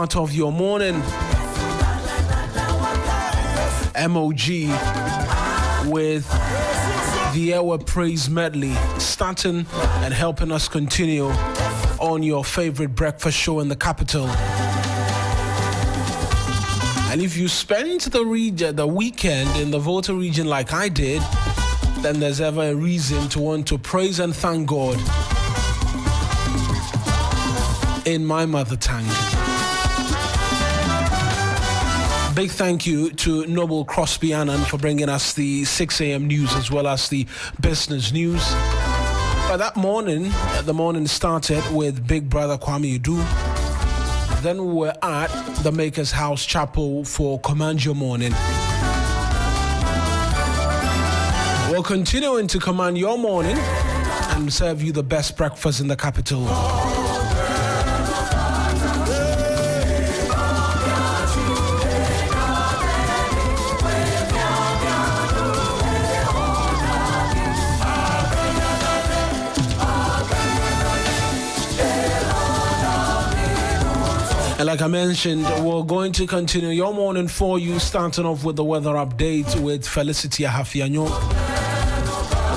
Out of your morning, MOG with the Hour Praise Medley, starting and helping us continue on your favorite breakfast show in the capital. And if you spent the weekend in the Volta region like I did, then there's ever a reason to want to praise and thank God in my mother tongue. Big thank you to Noble Crosby Annan for bringing us the 6 a.m. news as well as the business news. But that morning, the morning started with Big Brother Kwame Edu. Then we were at the Maker's House Chapel for Command Your Morning. We're continuing to command your morning and serve you the best breakfast in the capital. And like I mentioned, we're going to continue your morning for you, starting off with the weather update with Felicity Ahafianyo.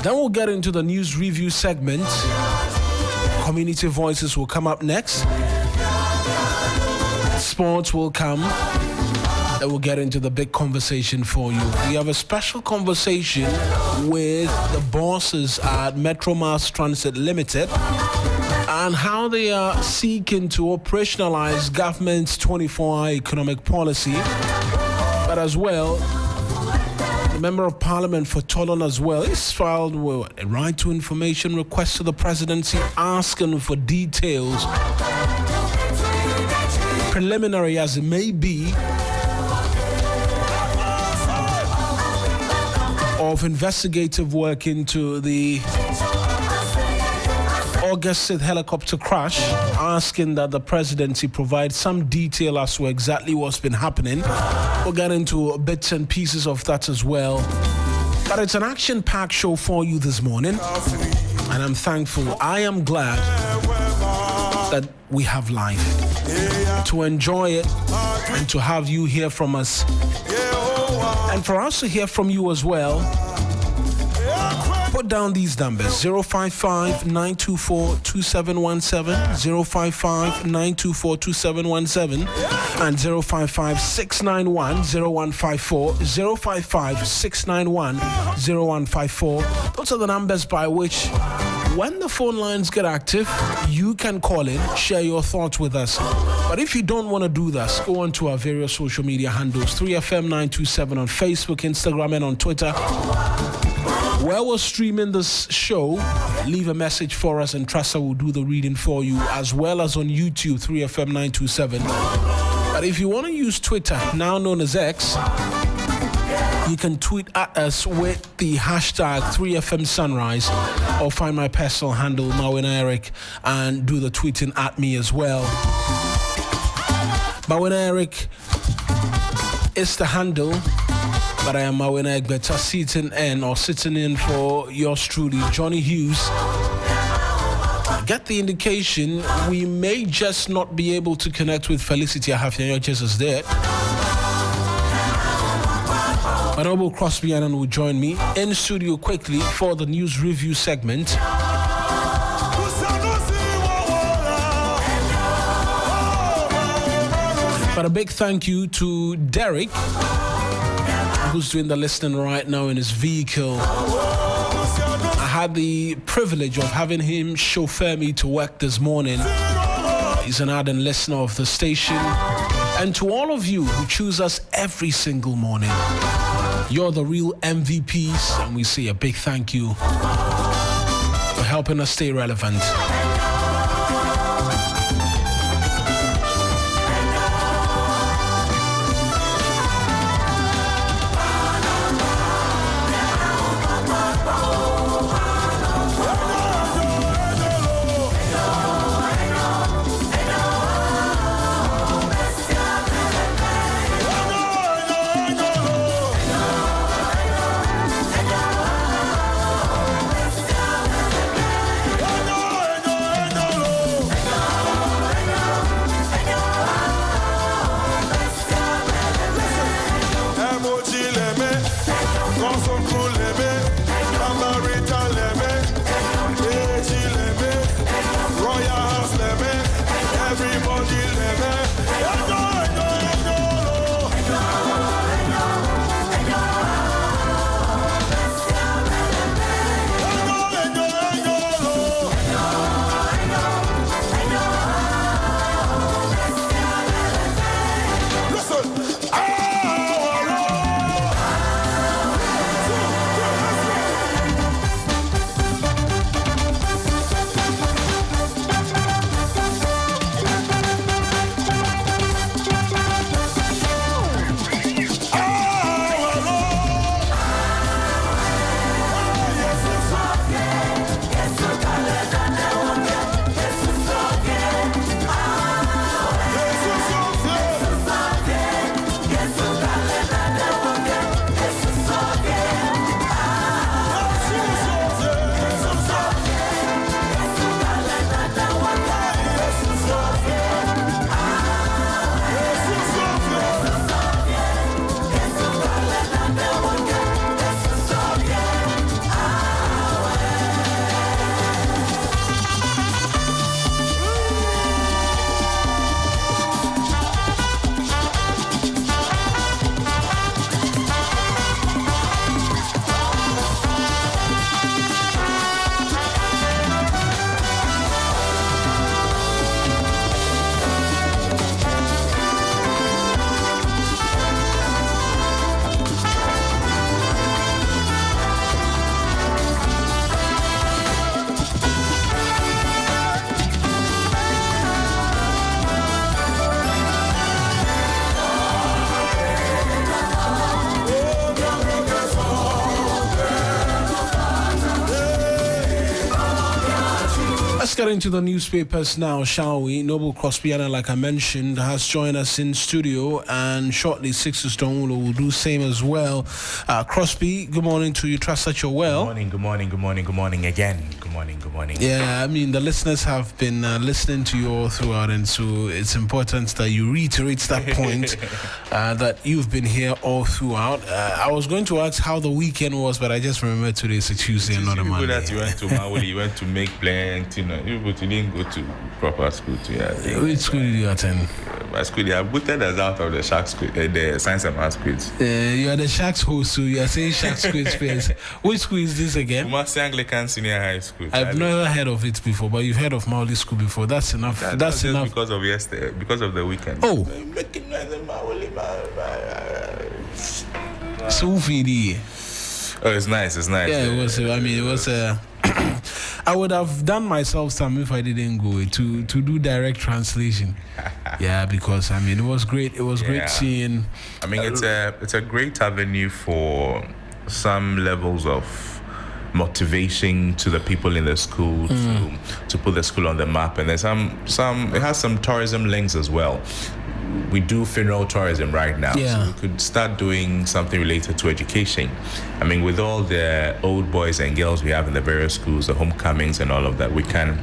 Then we'll get into the news review segment. Community Voices will come up next. Sports will come. Then we'll get into the big conversation for you. We have a special conversation with the bosses at Metro Mass Transit Limited and how they are seeking to operationalize government's 24-hour economic policy. But as well, the Member of Parliament for Tolon as well is filed with a right to information request to the presidency asking for details, preliminary as it may be, of investigative work into the August 6th helicopter crash, asking that the presidency provide some detail as to exactly what's been happening. We'll get into bits and pieces of that as well. But it's an action-packed show for you this morning, and I'm thankful. I am glad that we have life to enjoy it and to have you hear from us, and for us to hear from you as well. Put down these numbers: 055-924-2717, 055-924-2717, and 055-691-0154, 055-691-0154. Those are the numbers by which, when the phone lines get active, you can call in, share your thoughts with us. But if you don't want to do that, go on to our various social media handles: 3FM927 on Facebook, Instagram, and on Twitter. While we're streaming this show, leave a message for us and Tressa will do the reading for you, as well as on YouTube, 3FM927. But if you want to use Twitter, now known as X, you can tweet at us with the hashtag 3FM Sunrise, or find my personal handle, Mawuena Eric, and do the tweeting at me as well. Mawuena Eric is the handle, but I am Mawuena Egbeta, sitting in for yours truly, Johnnie Hughes. Get the indication we may just not be able to connect with Felicity Ahafianyo just as that. Honorable Crosby Annan will join me in studio quickly for the news review segment. But a big thank you to Derek, who's doing the listening right now in his vehicle. I had the privilege of having him chauffeur me to work this morning. He's an ardent listener of the station. And to all of you who choose us every single morning, you're the real MVPs, and we say a big thank you for helping us stay relevant. get into the newspapers now, shall we? Noble Crosby Annan, like I mentioned, has joined us in studio, and shortly Sixtus Ullo will do same as well. Crosby, good morning to you. Trust that you're well. Good morning again. Good morning. Yeah, I mean, the listeners have been listening to you all throughout, and so it's important that you reiterate that point that you've been here all throughout. I was going to ask how the weekend was, but I just remembered today's a Tuesday and not a Monday. That you went to Mawuena, you went to make plenty, you didn't go to proper school to Which school did you attend? My school, I booted us out of the Sharks school, the Science and Maths quiz. You are the Sharks host, so you are saying Sharks quiz players. Which school is this again? Kumasi Anglican Senior High School. I've never heard of it before, but you've heard of Mauli School before. That's enough. That's enough. Because of yesterday, because of the weekend. Oh. So it's nice. Yeah, it was. I mean, it was. I would have done myself some if I didn't go to do direct translation. Yeah, because I mean, it was great. It was great seeing. I mean, it's a great avenue for some levels of motivation to the people in the school to put the school on the map, and there's some it has some tourism links as well. We do funeral tourism right now, so we could start doing something related to education. I mean, with all the old boys and girls we have in the various schools, the homecomings and all of that, we can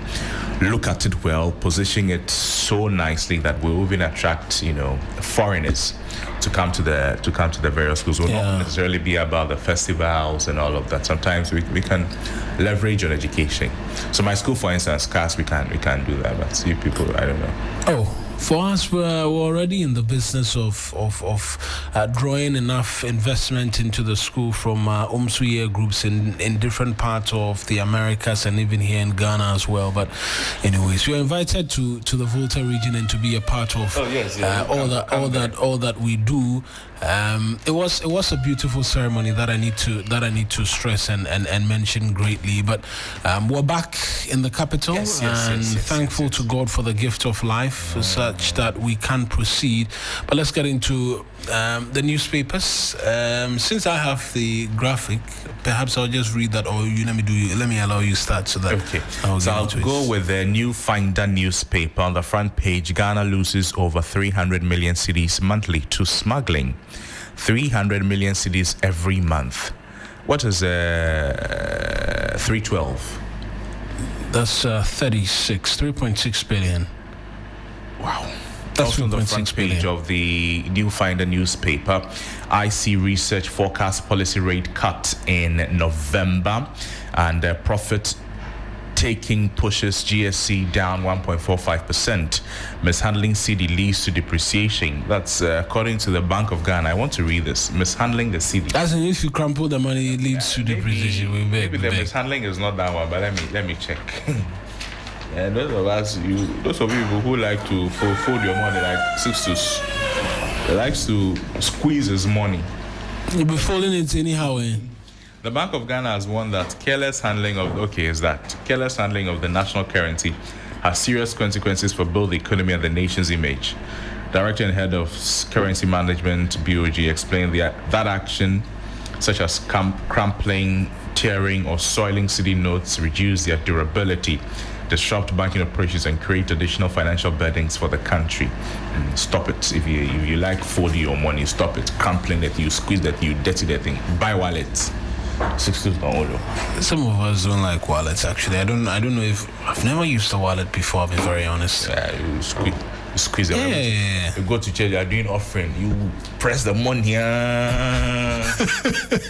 look at it well, position it so nicely that we'll even attract, foreigners to come to the various schools. It will not necessarily be about the festivals and all of that. Sometimes we can leverage on education. So my school, for instance, CAS, we can do that. But see people, I don't know. Oh. For us, we're already in the business of drawing enough investment into the school from Umsuye groups in different parts of the Americas and even here in Ghana as well. But anyways, you're invited to the Volta region and to be a part of all that we do. It was a beautiful ceremony that I need to stress and mention greatly. But we're back in the capital and thankful to God for the gift of life, such that we can proceed. But let's get into the newspapers. Since I have the graphic, perhaps I'll just read that, or let me allow you start so that. Okay. I'll go with the New Finder newspaper. On the front page, Ghana loses over 300 million cedis monthly to smuggling. 300 million cedis every month. What is 312? That's 3.6 billion. Wow. That's on the front page of the New Finder newspaper. IC Research forecast policy rate cut in November, and profit taking pushes GSC down 1.45%. Mishandling CD leads to depreciation. That's according to the Bank of Ghana. I want to read this. Mishandling the CD. As in, if you crumple the money, it leads to depreciation. Maybe the mishandling is not that one, but let me check. And those of you who like to fold your money like Sixtus, likes to squeeze his money. You'll be folding it anyhow, The Bank of Ghana has warned that careless handling of the national currency has serious consequences for both the economy and the nation's image. Director and head of Currency Management BOG explained that action, such as crumpling, tearing, or soiling CD notes, reduce their durability, disrupt banking operations, and create additional financial burdens for the country. Stop it. If you like folding your money, stop it. Crumpling it, you squeeze that, you dirty that thing. Buy wallets. Sixtus Ullo. Some of us don't like wallets. Actually, I don't know if I've never used a wallet before. I'll be very honest. Yeah, you squeeze them. Yeah. You go to church, you are doing offering. You press the money.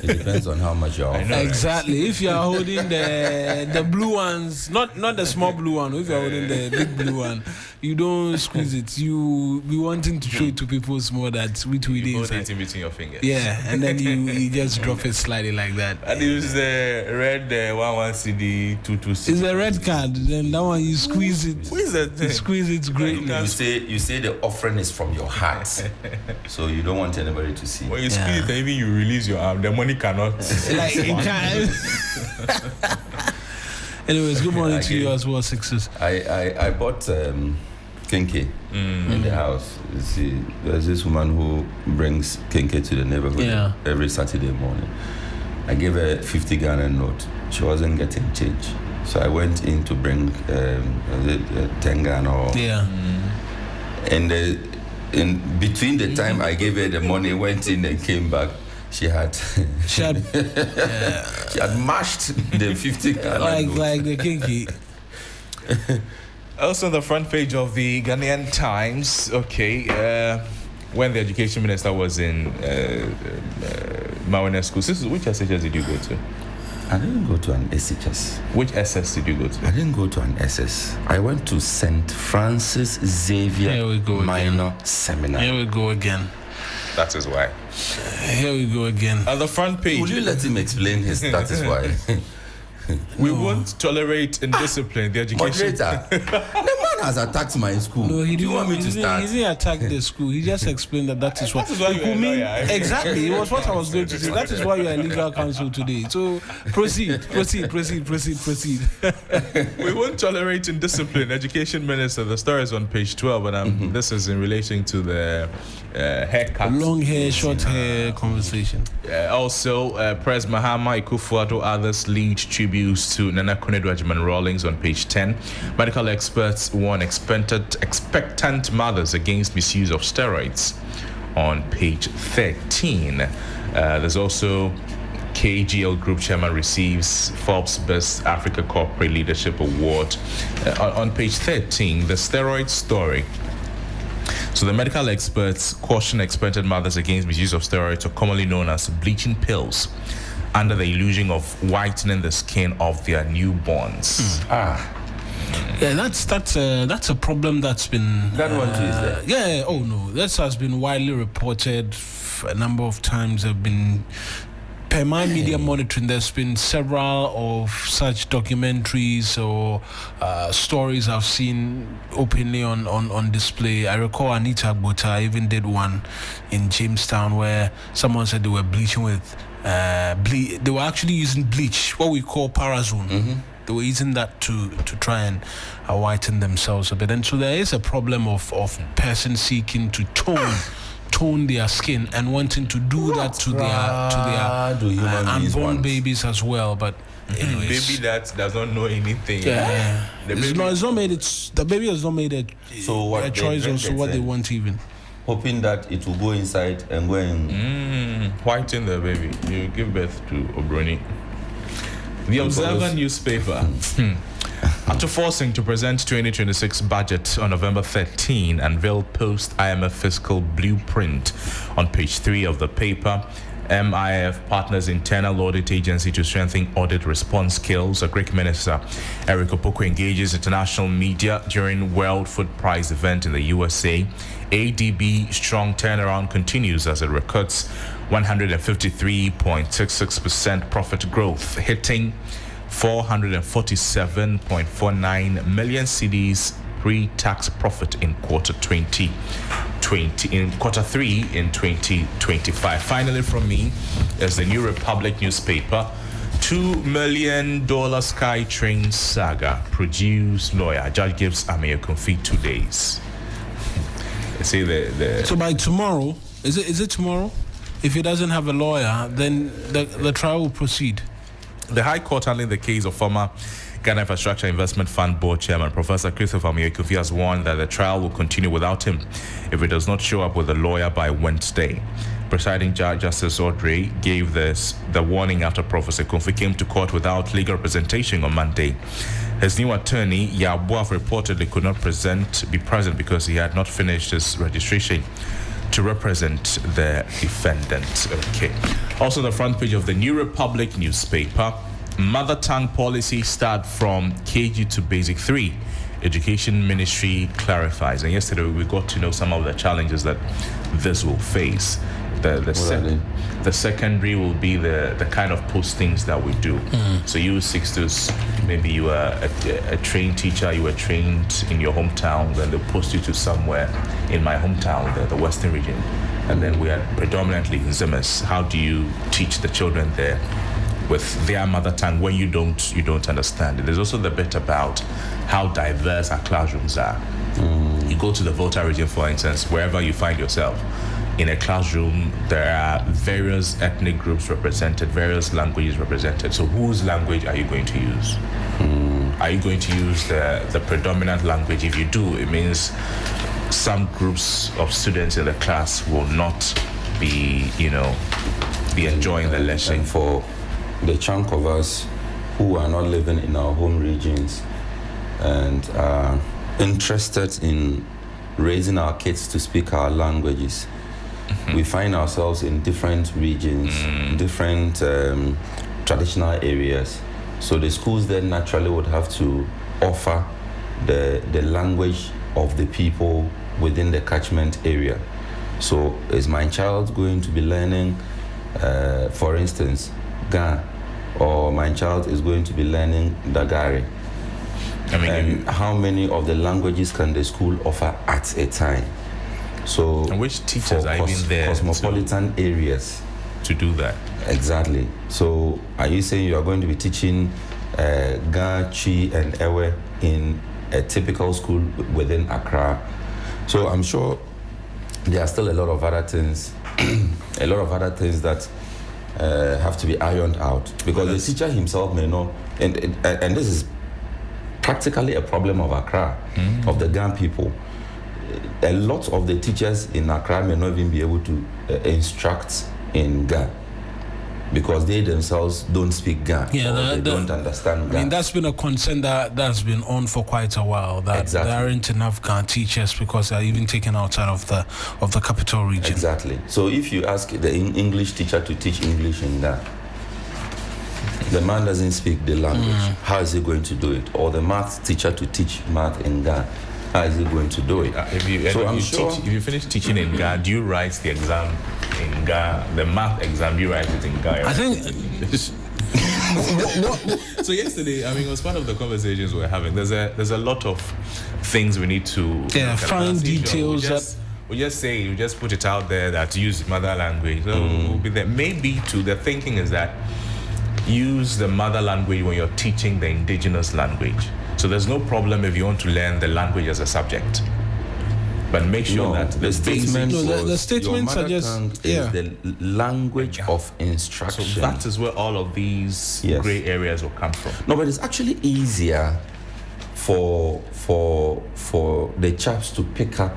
It depends on how much you're offering. Exactly. If you are holding the blue ones, not the small blue one. If you are holding the big blue one, you don't squeeze it. You be wanting to show it to people small that we tweet you inside. Hold it in between your fingers. Yeah, and then you just drop it slightly like that. And use the red 11 CD 226. It's a red card. Then that one you squeeze it. Who is that thing? You squeeze it greatly. You say the offering is from your heart, so you don't want anybody to see. When you squeeze it, even you release your arm, the money cannot. Like it can't. Anyways, good morning to you as well, Sixtus. I bought kenke in the house. You see, there's this woman who brings kenke to the neighborhood every Saturday morning. I gave her 50 Ghana note. She wasn't getting change. So I went in to bring Tengan or and in between the time I gave her the money, went in and came back. She had mashed the 50 like the kinky. Also on the front page of the Ghanaian Times, when the education minister was in Mawuena schools, which SHS did you go to? I didn't go to an SHS. Which SS did you go to? I didn't go to an SS. I went to St. Francis Xavier Minor Seminary. Here we go again. That is why. Here we go again. On the front page. Will you let him explain his that is why? We won't tolerate indiscipline. The education. Moderator, the man has attacked my school. No, Do you want me to start? He didn't attack the school. He just explained that is why. That is why you're a lawyer. Exactly. It was what I was going to say. That is why you are legal counsel today. So proceed. We won't tolerate indiscipline. Education Minister, the story is on page 12, and this is in relation to the haircut. Long hair, short hair conversation. Also, Pres Mahama Ikufuado, others lead tributes to Nana Konadu Rawlings on page 10. Medical experts warn expectant mothers against misuse of steroids on page 13. There's also KGL Group Chairman receives Forbes Best Africa Corporate Leadership Award. On page 13, the steroid story. So the medical experts caution expectant mothers against misuse of steroids, or commonly known as bleaching pills, under the illusion of whitening the skin of their newborns. Yeah, that's a problem that's been. That one too is there. Yeah. Oh no, that has been widely reported a number of times. Have been. Per my media monitoring, there's been several of such documentaries or stories I've seen openly on display. I recall Anita Agbota even did one in Jamestown where someone said they were bleaching with they were actually using bleach, what we call parazone. They were using that to try and whiten themselves a bit. And so there is a problem of persons seeking to tone their skin and wanting to do that to their unborn babies as well. But anyways, baby that does not know anything. The baby has not made a choice also what they want even. Hoping that it will go inside and go and whiten the baby. You give birth to Obroni. The Observer newspaper. After forcing to present 2026 budget on November 13, unveil post-IMF fiscal blueprint on page 3 of the paper. MIF partners internal audit agency to strengthen audit response skills. A Greek minister, Eric Opoku, engages international media during World Food Prize event in the USA. ADB strong turnaround continues as it records 153.66% profit growth, hitting 447.49 million cedis pre-tax profit in quarter 3 in 2025. Finally from me is the New Republic newspaper. $2 million SkyTrain saga. Produce lawyer. Judge gives Amir Konfi 2 days. See So by tomorrow, is it tomorrow? If he doesn't have a lawyer, then the trial will proceed. The High Court handling the case of former Ghana Infrastructure Investment Fund Board Chairman Professor Christopher Amir-Kofi has warned that the trial will continue without him if he does not show up with a lawyer by Wednesday. Presiding Judge Justice Audrey gave the warning after Professor Kofi came to court without legal representation on Monday. His new attorney, Yabuaf, reportedly could not be present because he had not finished his registration to represent the defendant. Okay. Also, the front page of the New Republic newspaper. Mother tongue policy start from KG to Basic 3. Education Ministry clarifies. And yesterday we got to know some of the challenges that this will face. The secondary will be the kind of postings that we do. So you, Sixtus, maybe you are a trained teacher, you were trained in your hometown, then they'll post you to somewhere in my hometown, the Western region. And then we are predominantly in Zemes. How do you teach the children there with their mother tongue when you don't understand it? There's also the bit about how diverse our classrooms are. You go to the Volta region, for instance, wherever you find yourself, in a classroom, there are various ethnic groups represented, various languages represented. So whose language are you going to use? Are you going to use the predominant language? If you do, it means some groups of students in the class will not be enjoying the lesson. And for the chunk of us who are not living in our home regions and are interested in raising our kids to speak our languages, we find ourselves in different regions, different traditional areas. So the schools then naturally would have to offer the language of the people within the catchment area. So is my child going to be learning, for instance, Ga, or my child is going to be learning Dagari? And how many of the languages can the school offer at a time? So, and which teachers are even there? Cosmopolitan areas to do that. Exactly. So, are you saying you are going to be teaching Ga, Chi, and Ewe in a typical school within Accra? So, I'm sure there are still a lot of other things, that have to be ironed out, because the teacher himself may know, and this is practically a problem of Accra, of the Gan people. A lot of the teachers in Accra may not even be able to instruct in Ga, because they themselves don't speak Ga, they don't understand Ga. I mean, that's been a concern that's been on for quite a while, that there aren't enough Ga teachers because they're even taken outside of the capital region. Exactly. So if you ask the English teacher to teach English in Ga, the man doesn't speak the language. How is he going to do it? Or the math teacher to teach math in Ga, how is he going to do it? If you finish teaching in Ga, do you write the exam in Ga? The math exam, do you write it in Ga? I think. So yesterday, it was part of the conversations we're having. There's a lot of things we need to find details. We just put it out there that use mother language. So we'll be there. Maybe too. The thinking is that use the mother language when you're teaching the indigenous language. So there's no problem if you want to learn the language as a subject, but make sure that the statement suggests is the language of instruction. So that is where all of these gray areas will come from. No, but it's actually easier for the chaps to pick up,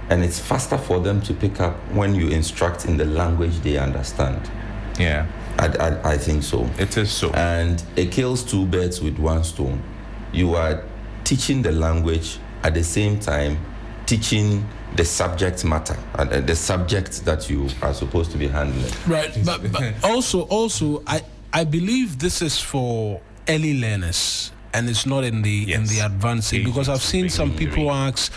and it's faster for them to pick up when you instruct in the language they understand. Yeah. I think so. It is so. And it kills two birds with one stone. You are teaching the language at the same time teaching the subject matter and the subject that you are supposed to be handling. Right, but also I believe this is for early learners. And it's not in the advanced stage, because I've seen some people ask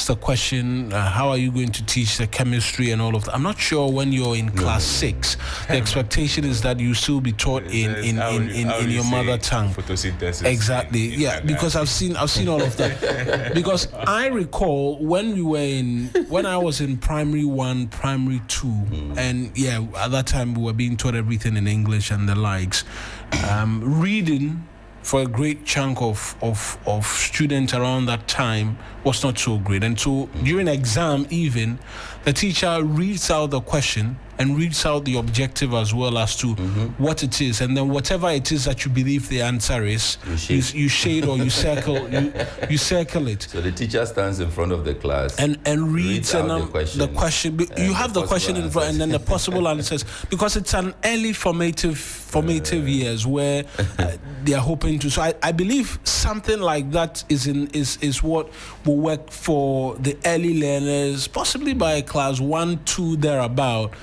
the question, how are you going to teach the chemistry and all of that? I'm not sure when you're in class 6. The expectation is that you still be taught in your mother tongue. Photosynthesis. Exactly. Yeah, because I've seen all of that. Because I recall when I was in primary 1, primary 2, and at that time we were being taught everything in English and the likes. Reading for a great chunk of students around that time was not so great. And so during exam even, the teacher reads out the question and reads out the objective as well as to what it is. And then whatever it is that you believe the answer is, you shade or you circle you circle it. So the teacher stands in front of the class and reads the question. You have the question in front and then the possible answers, because it's an early formative years where they are hoping to. So I believe something like that is what will work for the early learners, possibly by class 1, 2 thereabout.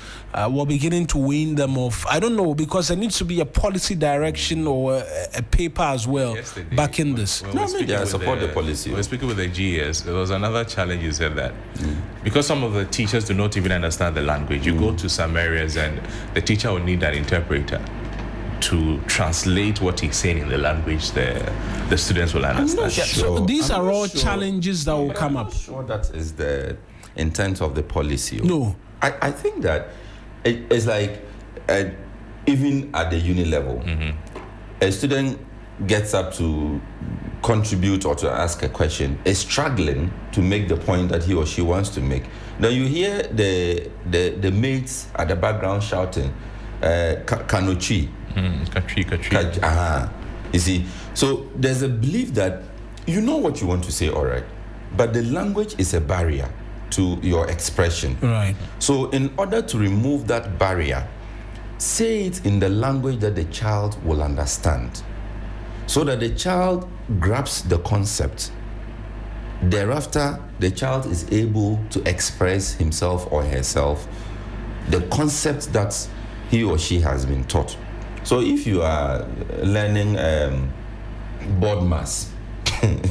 We're beginning to wean them off. I don't know, because there needs to be a policy direction or a paper as well backing this. I support the policy. We're speaking with the GS. There was another challenge. You said that because some of the teachers do not even understand the language. You go to some areas and the teacher will need an interpreter to translate what he's saying in the language the students will understand. So these are all challenges that will come up. I'm not sure that is the intent of the policy. No. I think that it's like even at the uni level, a student gets up to contribute or to ask a question is struggling to make the point that he or she wants to make, then you hear the mates at the background shouting, Kanochi. Katri. You see, so there's a belief that you know what you want to say, all right, but the language is a barrier to your expression. Right. So in order to remove that barrier, say it in the language that the child will understand, so that the child grasps the concept. Thereafter, the child is able to express himself or herself, the concept that he or she has been taught. So if you are learning board mass, and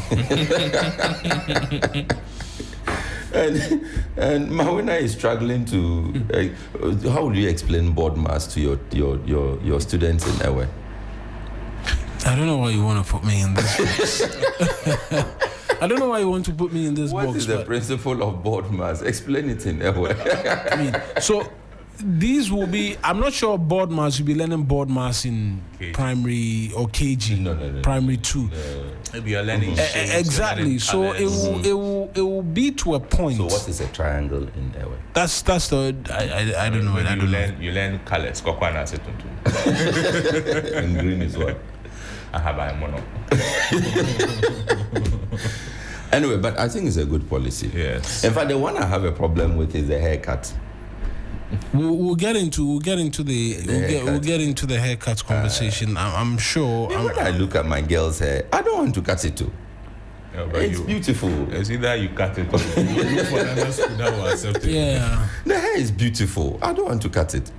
Mawuena is struggling to, how would you explain board mass to your students in Ewe? I don't know why you want to put me in this box. I don't know why you want to put me in this box. What is the principle of board mass? Explain it in Ewe. So these will be, I'm not sure board mass, you'll be learning board mass in KG. Primary or KG. No. Primary 2. Maybe you're learning shapes, exactly. So it will be to a point. So what is a triangle in Ewe? That's the I don't know. You learn colors. And green is what? Anyway, but I think it's a good policy. Yes. In fact, the one I have a problem with is the haircut. We'll get into the haircut conversation. I'm sure. When I look at my girl's hair, I don't want to cut it too. It's beautiful. It's either you cut it or you look for another school that will accept it. Yeah. The hair is beautiful. I don't want to cut it.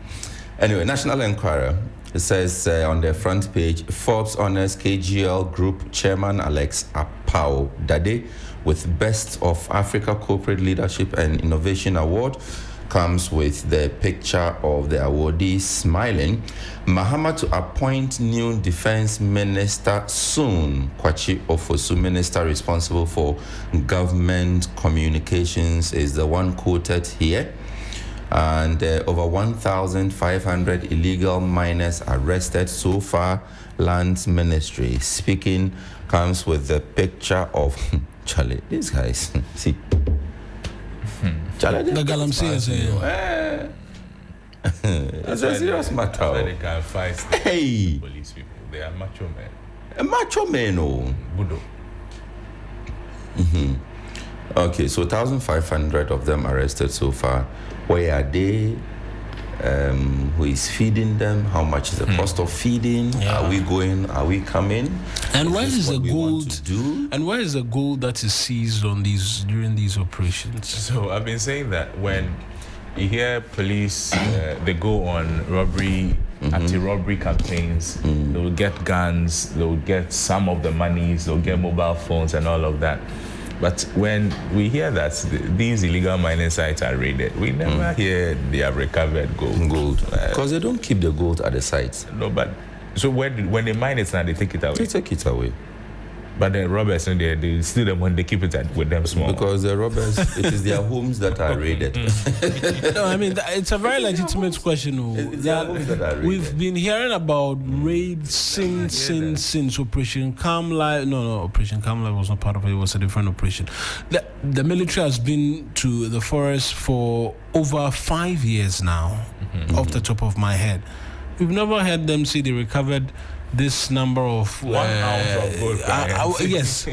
Anyway, National Enquirer, it says on the front page, Forbes honors KGL Group Chairman Alex Apao Dade with Best of Africa Corporate Leadership and Innovation Award. Comes with the picture of the awardee smiling. Mahama to appoint new defense minister soon. Kwachi Ofosu, minister responsible for government communications, is the one quoted here. And over 1,500 illegal miners arrested so far, Lands Ministry. Speaking comes with the picture of Charlie. These guys, see. Charlie, the Galamsey it's a serious matter. They can fight police people. They are macho men. A macho man, oh. Budo. Okay, so 1,500 of them arrested so far. Where are they? Who is feeding them? How much is the cost of feeding? Yeah. Are we going? Are we coming? And where is the gold? Do? And where is the gold that is seized on these during these operations? So I've been saying that when you hear police, they go on robbery, anti-robbery campaigns. They will get guns. They will get some of the monies. They'll get mobile phones and all of that. But when we hear that these illegal mining sites are raided, we never hear they have recovered gold. Because they don't keep the gold at the sites. No, but so when they mine it now, they take it away. They take it away. But the robbers, they steal them when they keep it with them small. Because the robbers, it is their homes that are raided. No, I mean, it's a very legitimate question. We've been hearing about raids since Operation Calm Life. No, Operation Calm Life was not part of it. It was a different operation. The military has been to the forest for over 5 years now, off the top of my head. We've never heard them say they recovered this number of 1 ounce of gold. Yes.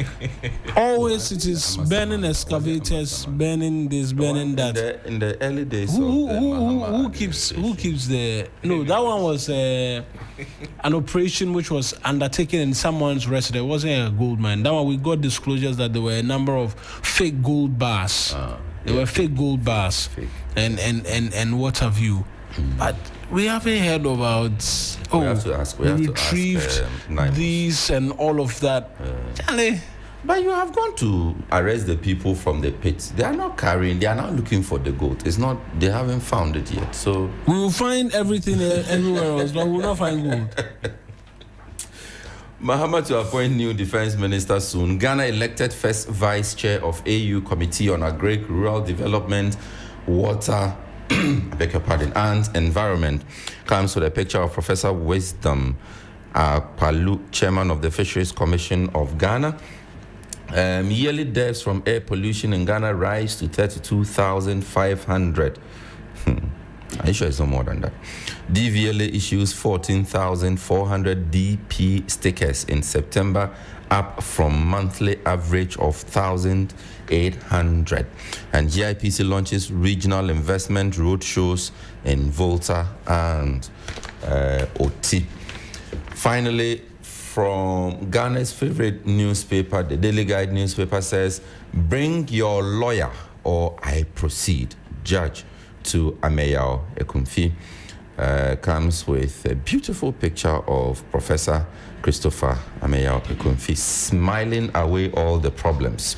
Always it is burning excavators, burning this, burning that. In the early days who keeps the no, that one was an operation which was undertaken in someone's residence. It wasn't a gold mine. That one we got disclosures that there were a number of fake gold bars. There were fake gold bars. And what have you. But we haven't heard about we retrieved these and all of that. Charlie. But you have gone to arrest the people from the pit. They are not carrying, they are not looking for the gold. It's not, they haven't found it yet. So we will find everything everywhere else, but we will not find gold. Mahama to appoint new defense minister soon. Ghana elected first vice chair of AU Committee on Agri, Rural Development, Water, and Environment. Comes with a picture of Professor Wisdom Palu, chairman of the Fisheries Commission of Ghana. Yearly deaths from air pollution in Ghana rise to 32,500. Are you sure it's no more than that? DVLA issues 14,400 DP stickers in September, up from monthly average of 1,800. And GIPC launches regional investment roadshows in Volta and Oti. Finally, from Ghana's favorite newspaper, the Daily Guide newspaper says, "Bring your lawyer or I proceed." Judge to Ameyao Ekumfi comes with a beautiful picture of Professor Christopher Ameyao Ekumfi smiling away all the problems.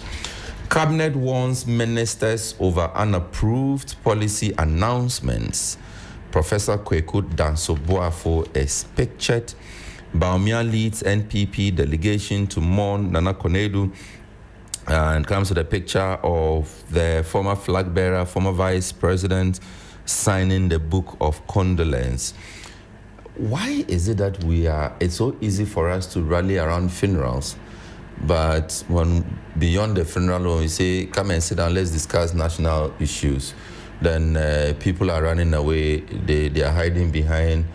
Cabinet warns ministers over unapproved policy announcements. Professor Kweku Danso-Boafo is pictured. Baumia leads NPP delegation to mourn Nana Konadu and comes with a picture of the former flag bearer, former vice president, signing the book of condolence. Why is it that it's so easy for us to rally around funerals, but when beyond the funeral, when we say, come and sit down, let's discuss national issues, then people are running away, they are hiding behind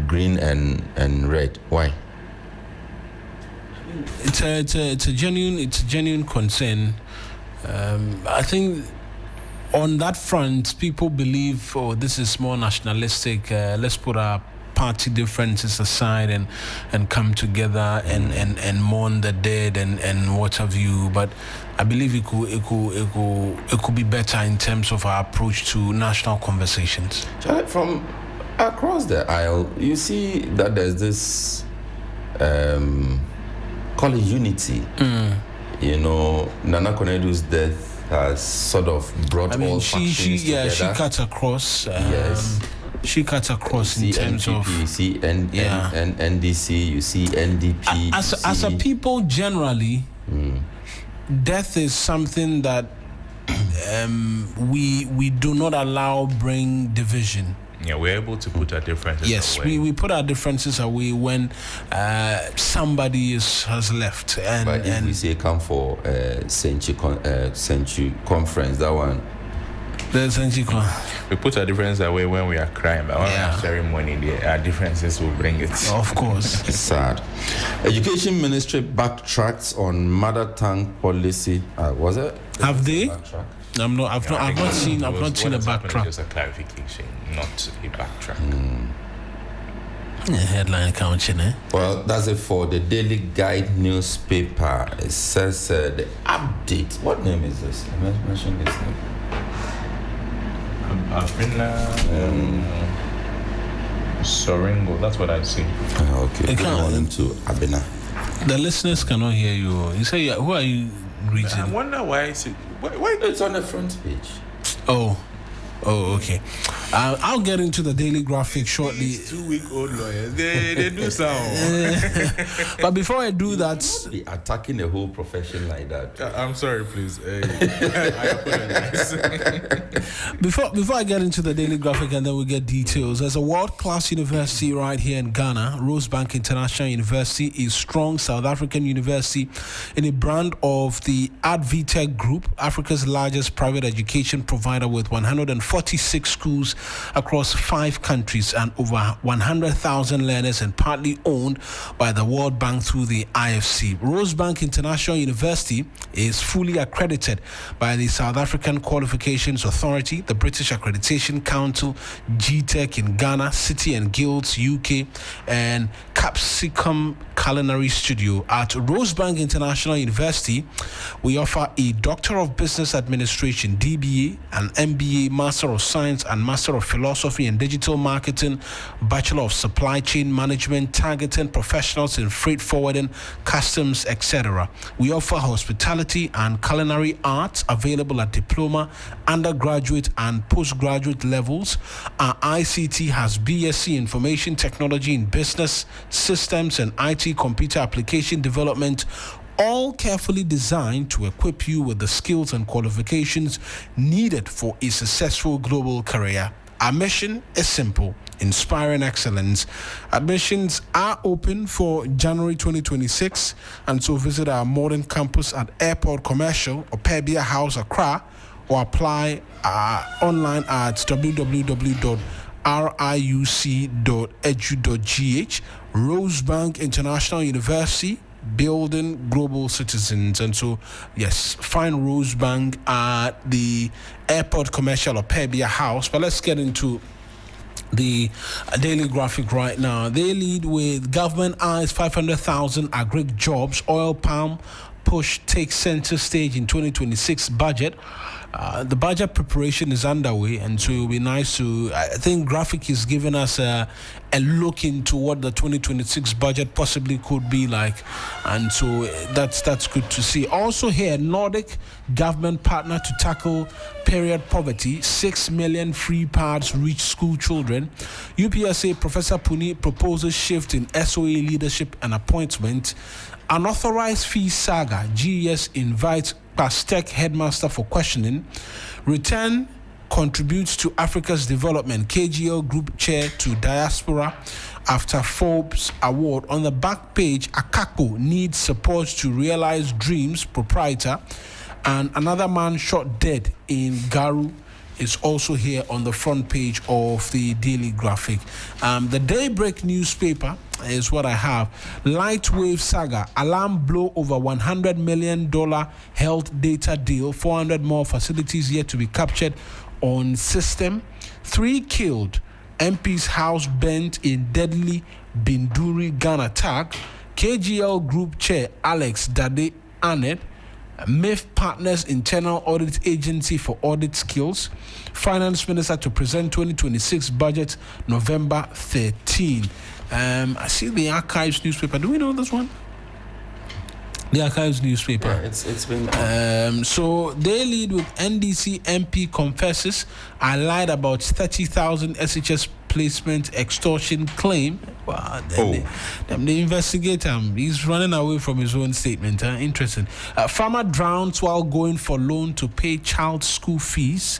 green and red. Why? It's a genuine concern. I think on that front, people believe, this is more nationalistic. Let's put our party differences aside and come together and mourn the dead and what have you. But I believe it could be better in terms of our approach to national conversations. From across the aisle, you see that there's this call it unity. You know, Nana Konedu's death has sort of brought all factions together. She cut across. Yes. She cut across in terms NPP, of. You see NDC, you see NDP. As a people generally, death is something that we do not allow bring division. Yeah, we're able to put our differences away. Yes, we put our differences away when somebody has left. But if we say come for Century Conference, that one. The Century We put our differences away when we are crying, but when we are sharing money, our differences will bring it. Of course. Sad. Education Ministry backtracks on mother tongue policy. Was it? Have they? Backtrack? I've not seen a backtrack. Just a clarification, not a backtrack. Headline counting, eh? Well, that's it for the Daily Guide newspaper. It says the update. What name is this? I mentioned this name. Soringo, that's what I see. Okay, good morning to Abena. The listeners cannot hear you. You say, who are you reading? I wonder why why it's on the front page. Oh, okay. I'll get into the Daily Graphic shortly. These 2-week-old lawyers, they do sound. But before I do that, You be attacking the whole profession like that. I'm sorry, please. I apologize. before I get into the Daily Graphic and then we get details, there's a world-class university right here in Ghana. Rosebank International University is strong South African university in a brand of the Advtech Group, Africa's largest private education provider with 146 schools across 5 countries and over 100,000 learners, and partly owned by the World Bank through the IFC. Rosebank International University is fully accredited by the South African Qualifications Authority, the British Accreditation Council, GTEC in Ghana, City and Guilds UK, and Capsicum Culinary Studio. At Rosebank International University, we offer a Doctor of Business Administration, DBA, an MBA, Master of Science and Master of Philosophy in Digital Marketing, Bachelor of Supply Chain Management, targeting professionals in freight forwarding, customs, etc. We offer hospitality and culinary arts available at diploma, undergraduate and postgraduate levels. Our ICT has BSc Information Technology in Business Systems and IT Computer Application Development, all carefully designed to equip you with the skills and qualifications needed for a successful global career. Our mission is simple: inspiring excellence. Admissions are open for January 2026, and so visit our modern campus at Airport Commercial or Pebia House, Accra, or apply online at www.riuc.edu.gh. Rosebank International University, building global citizens. And so, yes, find Rosebank at the Airport Commercial or Pebia House. But let's get into the Daily Graphic right now. They lead with government eyes 500,000 agric jobs. Oil palm push takes center stage in 2026 budget. The budget preparation is underway, and so it will be nice to. I think Graphic is giving us a look into what the 2026 budget possibly could be like, and so that's good to see. Also here, Nordic government partner to tackle period poverty. 6 million free pads reach school children. UPSA Professor Puni proposes shift in SOA leadership and appointment. Unauthorized fee saga. GES invites Pastek headmaster for questioning. Return contributes to Africa's development. KGL group chair to diaspora after Forbes award. On the back page, Akako needs support to realize dreams. Proprietor. And another man shot dead in Garu is also here on the front page of the Daily Graphic. The Daybreak newspaper is what I have. Lightwave saga. Alarm blow over $100 million health data deal. 400 more facilities yet to be captured on system. 3 killed. MP's house burnt in deadly Binduri gun attack. KGL group chair Alex Dade Annette. MIF partners internal audit agency for audit skills. Finance minister to present 2026 budget November 13. I see the Archives newspaper. Do we know this one? The Archives newspaper. Yeah, it's been. So they lead with NDC MP confesses I lied about 30,000 SHS placement extortion claim. Wow, they investigate him. He's running away from his own statement. Interesting. Farmer drowns while going for loan to pay child school fees.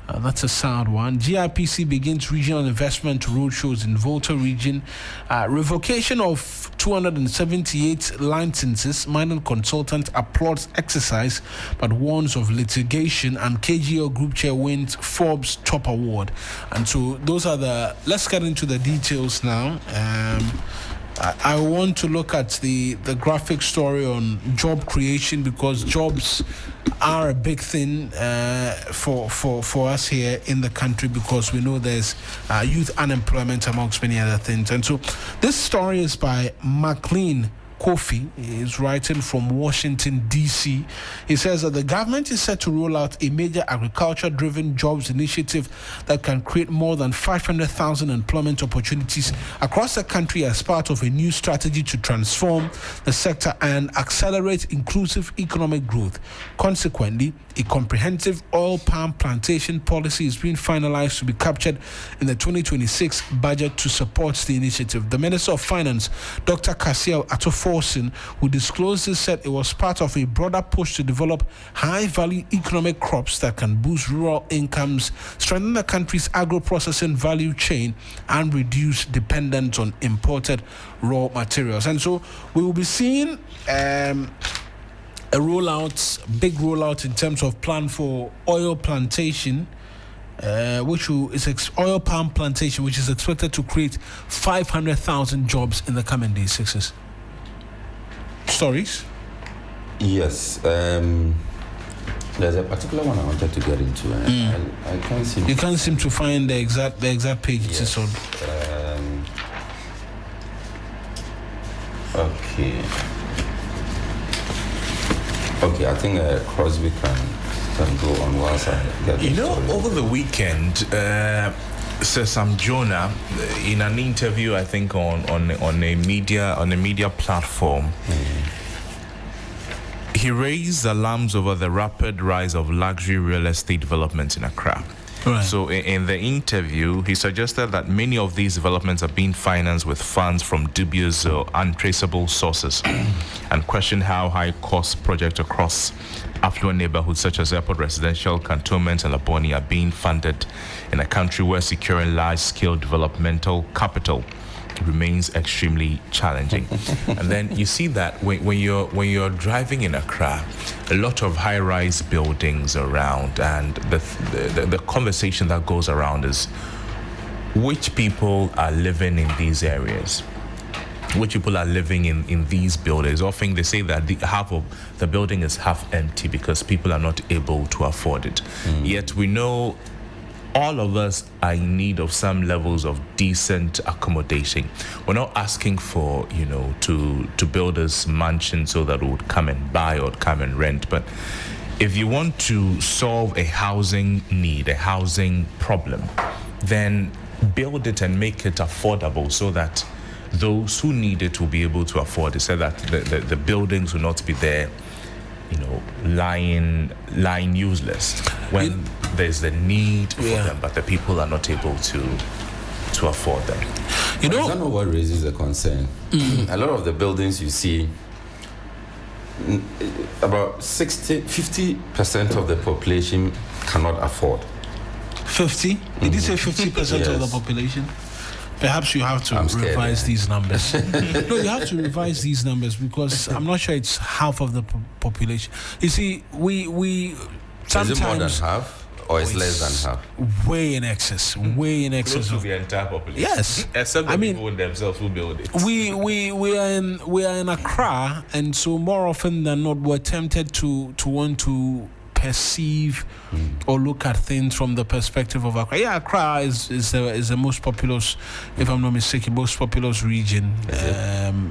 That's a sad one. GIPC begins regional investment roadshows in Volta region. Revocation of 278 licenses. Mining consultant applauds exercise but warns of litigation. And KGO group chair wins Forbes top award. And so those are the. Let's get into the details now. I want to look at the graphic story on job creation, because jobs are a big thing for us here in the country, because we know there's youth unemployment amongst many other things. And so this story is by McLean Kofi. Is writing from Washington, D.C. He says that the government is set to roll out a major agriculture-driven jobs initiative that can create more than 500,000 employment opportunities across the country as part of a new strategy to transform the sector and accelerate inclusive economic growth. Consequently, a comprehensive oil palm plantation policy is being finalized to be captured in the 2026 budget to support the initiative. The Minister of Finance, Dr. Kasiel Atoforsen, who disclosed this, said it was part of a broader push to develop high-value economic crops that can boost rural incomes, strengthen the country's agro-processing value chain, and reduce dependence on imported raw materials. And so we will be seeing a big rollout in terms of plan for oil plantation, oil palm plantation, which is expected to create 500,000 jobs in the coming days. Success stories. Yes. There's a particular one I wanted to get into. I can't seem. You can't seem to find the exact page. Yes. It's on. Okay, I think Crosby can go on whilst I get the story. Over the weekend, Sir Sam Jonah, in an interview, I think on a media platform, he raised alarms over the rapid rise of luxury real estate development in Accra. Right. So in the interview, he suggested that many of these developments are being financed with funds from dubious or untraceable sources, and questioned how high-cost projects across affluent neighborhoods such as Airport Residential, Cantonment, and Laboni are being funded in a country where securing large-scale developmental capital remains extremely challenging. And then you see that when you're driving in Accra, a lot of high-rise buildings around, and the conversation that goes around is which people are living in these areas, which people are living in these buildings. Often they say that half of the building is half empty because people are not able to afford it. Yet we know all of us are in need of some levels of decent accommodation. We're not asking for, to build this mansion so that we would come and buy or come and rent. But if you want to solve a housing need, a housing problem, then build it and make it affordable so that those who need it will be able to afford it, so that the buildings will not be there, lying useless when there's the need for them, but the people are not able to afford them. I don't know what raises a concern. A lot of the buildings you see, about 50% of the population cannot afford. 50? Did you say 50% of the population? Perhaps you have to revise these numbers. No, you have to revise these numbers because I'm not sure it's half of the population. You see, we sometimes... Is it more than half? Or it's less than half? Way in excess. Way in excess. Close to the entire population. Yes. Except the people themselves who build it. We are in Accra, and so more often than not, we're tempted to want to perceive or look at things from the perspective of Accra. Yeah, Accra is the most populous, if I'm not mistaken, most populous region.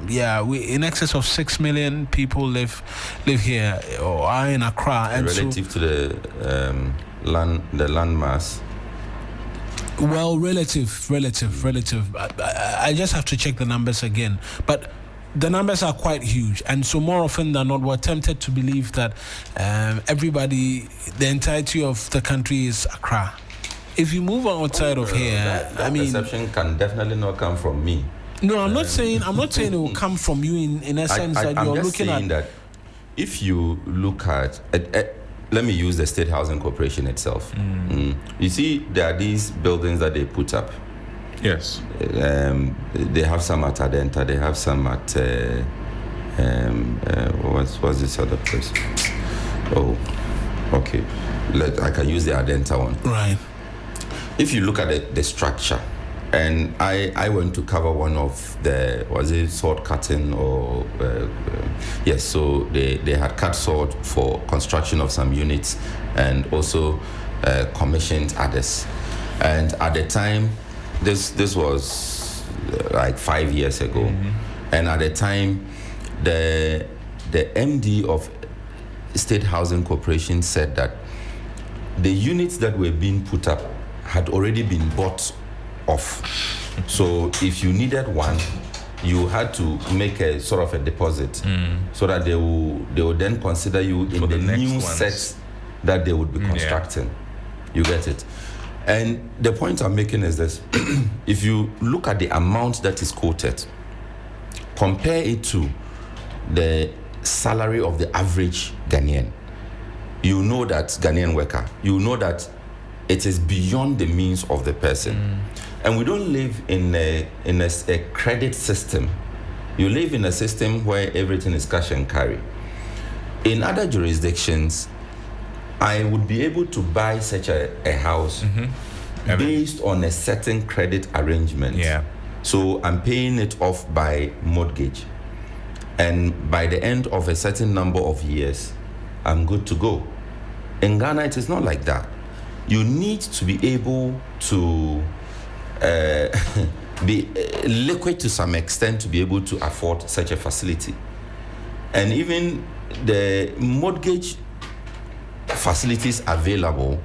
We in excess of 6 million people live here or are in Accra, and relative to the land mass. Well, relative. I just have to check the numbers again, but the numbers are quite huge, and so more often than not, we're tempted to believe that the entirety of the country is Accra. If you move outside of here, that perception can definitely not come from me. No, I'm not saying it will come from you in a sense that you're looking at. That if you look at let me use the State Housing Corporation itself. You see, there are these buildings that they put up. Yes. They have some at Adenta. They have some at what's this other place? Oh, okay. I can use the Adenta one. Right. If you look at the structure, and I went to cover one of the, was it sword cutting or yes? So they had cut sword for construction of some units, and also commissioned others. And at the time, this was like 5 years ago, and at the time, the MD of State Housing Corporation said that the units that were being put up had already been bought off. So if you needed one, you had to make a sort of a deposit, so that they will then consider you in the new sets that they would be constructing. You get it? And the point I'm making is this: if you look at the amount that is quoted, compare it to the salary of the average Ghanaian, you know that Ghanaian worker, you know that it is beyond the means of the person. And we don't live in a credit system. You live in a system where everything is cash and carry. In other jurisdictions, I would be able to buy such a house based on a certain credit arrangement. Yeah. So I'm paying it off by mortgage. And by the end of a certain number of years, I'm good to go. In Ghana, it is not like that. You need to be able to be liquid to some extent to be able to afford such a facility. And even the mortgage facilities available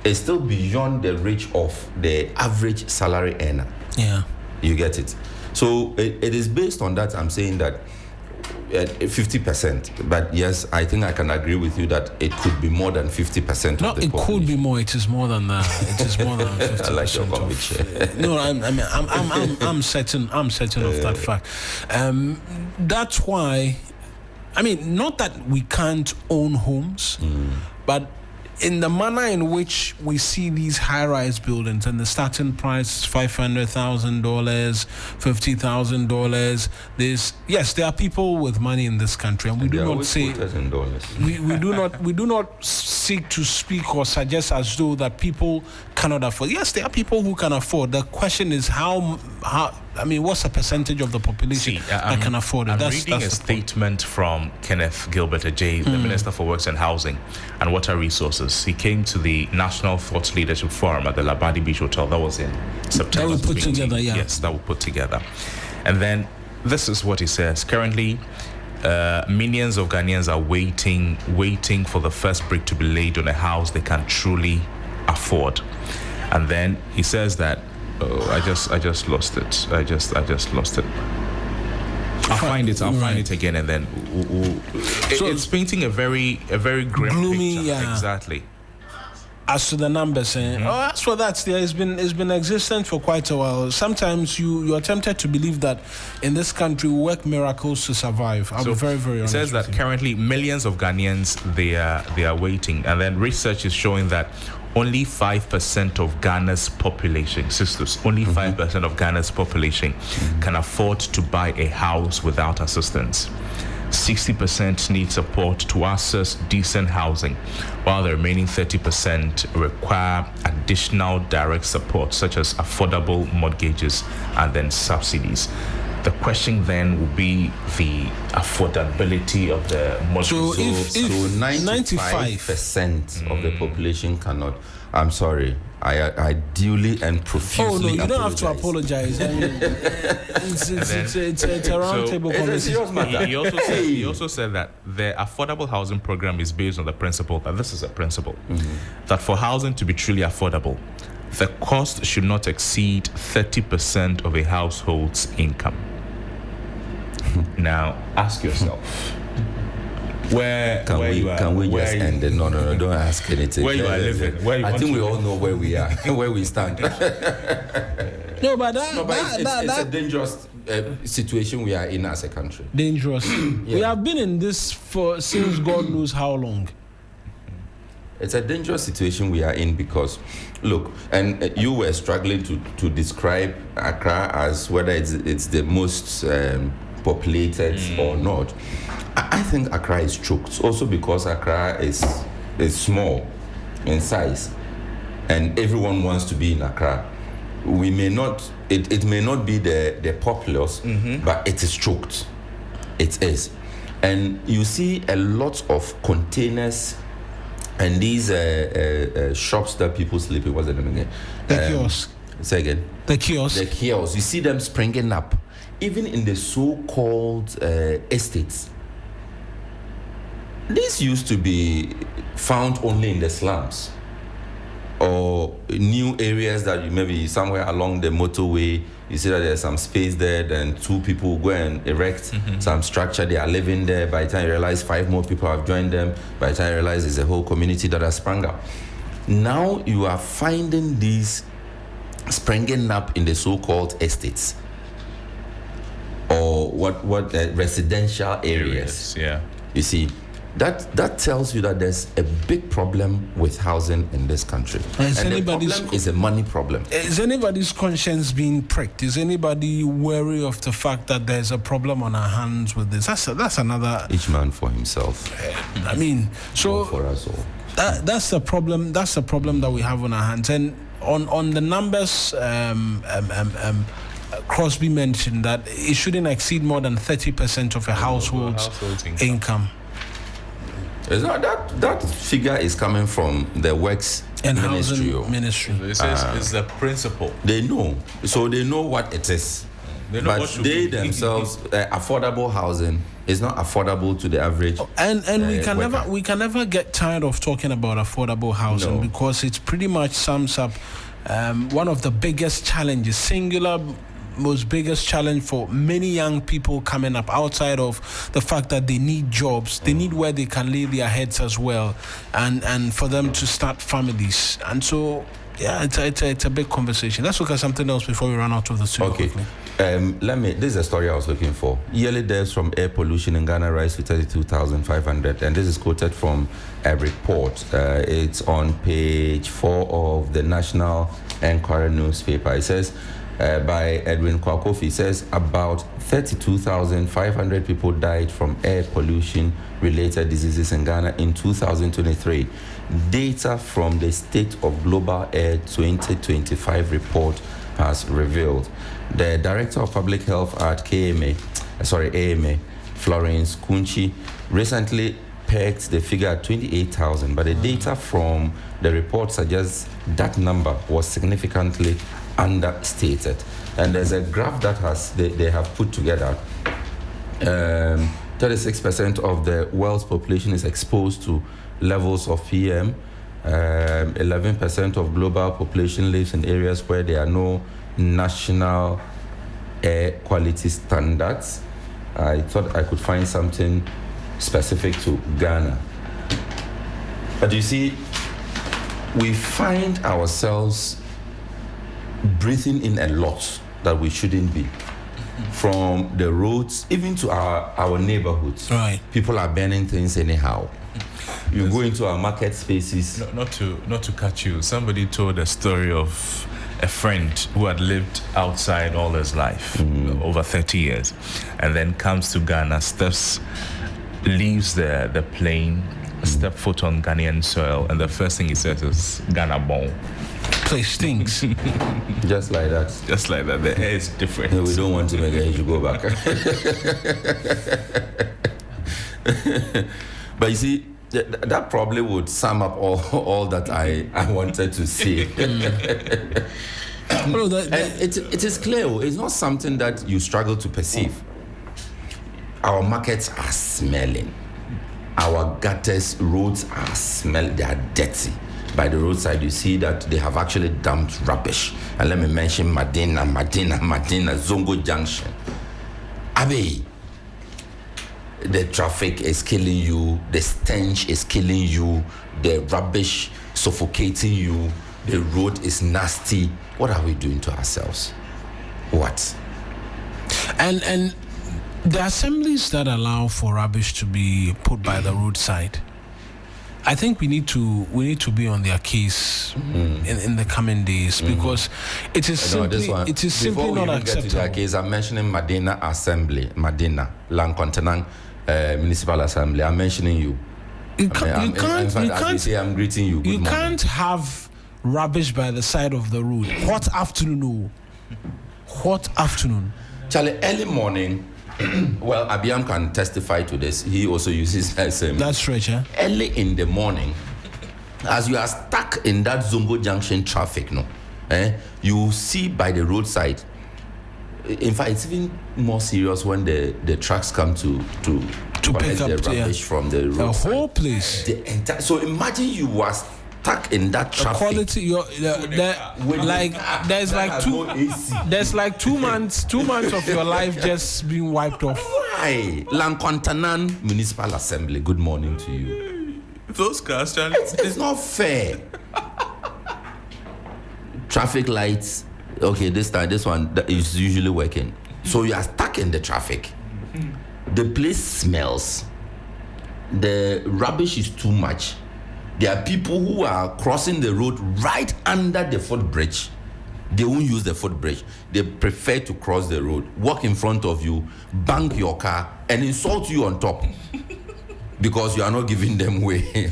is still beyond the reach of the average salary earner. Yeah. You get it? So it is based on that I'm saying that 50%. But yes, I think I can agree with you that it could be more than 50% of the population. No, it could be more. It is more than that. It is more than 50%. I like your conviction. No, I'm certain of that fact. That's why I mean, not that we can't own homes, but in the manner in which we see these high-rise buildings and the starting price is $500,000, $50,000. Yes, there are people with money in this country, and we do not say we do not seek to speak or suggest as though that people cannot afford. Yes, there are people who can afford. The question is how. I mean, what's the percentage of the population that can afford it? I'm reading a statement from Kenneth Gilbert Ajay, the Minister for Works and Housing and Water Resources. He came to the National Thought Leadership Forum at the Labadi Beach Hotel. That was in September. That we put together, yeah. Yes, that we put together. And then this is what he says. Currently, millions of Ghanaians are waiting for the first brick to be laid on a house they can truly afford. And then he says that, I just lost it. I just lost it. I'll find it again, and then it's painting a very grim gloomy picture. Yeah. Exactly. As to the numbers, as for that, it's been existent for quite a while. Sometimes you're tempted to believe that in this country we work miracles to survive. I'll be very, very honest. It says that currently millions of Ghanaians they are waiting, and then research is showing that only 5% of Ghana's population, Sixtus, only 5% of Ghana's population can afford to buy a house without assistance. 60% need support to access decent housing, while the remaining 30% require additional direct support, such as affordable mortgages and then subsidies. The question then will be the affordability of the mortgage. So 95% of the population cannot. I'm sorry. I duly and profusely Oh no, you apologize. don't have to apologize. I mean, it's a round table conversation. He also said that the affordable housing program is based on the principle that this is a principle that for housing to be truly affordable, the cost should not exceed 30% of a household's income. Now, ask yourself, where you are. Can we just end it? No, don't ask anything. Where you are living. I think we all know where we are, where we stand. No, but it's a dangerous situation we are in as a country. Dangerous. We have been in this since God knows how long. It's a dangerous situation we are in because, look, and you were struggling to describe Accra as whether it's the most populated or not. I think Accra is choked also because Accra is small in size and everyone wants to be in Accra. We may not, it may not be the populace, but it is choked. It is. And you see a lot of containers and these shops that people sleep in. What's the name again? The kiosk. Say again. The kiosk. The kiosk. You see them springing up, even in the so-called estates. These used to be found only in the slums or new areas that you maybe somewhere along the motorway. You see that there's some space there, then two people go and erect some structure. They are living there. By the time you realize 5 more people have joined them, by the time you realize it's a whole community that has sprung up. Now you are finding these springing up in the so-called estates or what residential areas. Yeah. You see, that tells you that there's a big problem with housing in this country. And the problem is a money problem. Is anybody's conscience being pricked? Is anybody wary of the fact that there's a problem on our hands with this? That's another. Each man for himself. I mean, so not for us all. That's the problem. That's the problem that we have on our hands. And on the numbers, Crosby mentioned that it shouldn't exceed more than 30% of a household's income. That figure is coming from the Works and Ministry. Housing Ministry. It says it's the principle. They know, so they know what it is. But they themselves, affordable housing is not affordable to the average. And we can never get tired of talking about affordable housing because it pretty much sums up one of the biggest challenges, most biggest challenge for many young people coming up, outside of the fact that they need jobs, they need where they can lay their heads as well, and for them to start families. And so, yeah, it's a big conversation. Let's look at something else before we run out of the studio. Okay. Quickly. This is a story I was looking for. Yearly deaths from air pollution in Ghana rise to 32,500, and this is quoted from a report. It's on page 4 of the National Enquirer newspaper. It says, by Edwin Kwakofi, says about 32,500 people died from air pollution-related diseases in Ghana in 2023. Data from the State of Global Air 2025 report has revealed. The Director of Public Health at AMA, Florence Kunchi, recently pegged the figure at 28,000, but the data from the report suggests that number was significantly understated. And there's a graph that they have put together. 36% of the world's population is exposed to levels of PM. 11% of global population lives in areas where there are no national air quality standards. I thought I could find something specific to Ghana. But you see, we find ourselves breathing in a lot that we shouldn't be. From the roads, even to our neighborhoods. Right. People are burning things anyhow. You go into our market spaces. Not to cut you. Somebody told a story of a friend who had lived outside all his life, over 30 years, and then comes to Ghana, leaves the plane, step foot on Ghanaian soil, and the first thing he says is Ghana bon. Place stinks. Just like that. Just like that. The air is different. No, we don't want to make it. You should go back. But you see, that probably would sum up all that I wanted to say. Well, it is clear. It's not something that you struggle to perceive. Our markets are smelling. Our gutters, roads are smelling. They are dirty. By the roadside, you see that they have actually dumped rubbish. And let me mention Madina, Zongo Junction. Abe, the traffic is killing you, the stench is killing you, the rubbish suffocating you, the road is nasty. What are we doing to ourselves? What? And the assemblies that allow for rubbish to be put by the roadside, I think we need to be on their case in the coming days, because it is simply not acceptable. Get to their case, I'm mentioning Madina Assembly, Madina Lankontenang Municipal Assembly. I'm mentioning you. I'm greeting you. You can't have rubbish by the side of the road. Hot afternoon. Charlie, early morning. Well, Abiam can testify to this. He also uses SM. That's right, yeah. Early in the morning, as you are stuck in that Zongo Junction traffic, you see by the roadside. In fact, it's even more serious when the trucks come to pick up the rubbish from the roadside. The whole place. So imagine you were stuck in that traffic. There's like 2 months of your life just being wiped off. Why? Lankontanan Municipal Assembly, good morning to you. Those cars, Charlie. It's not fair. Traffic lights. Okay, this one is usually working. So you are stuck in the traffic. The place smells. The rubbish is too much. There are people who are crossing the road right under the footbridge. They won't use the footbridge. They prefer to cross the road, walk in front of you, bang your car, and insult you on top because you are not giving them way.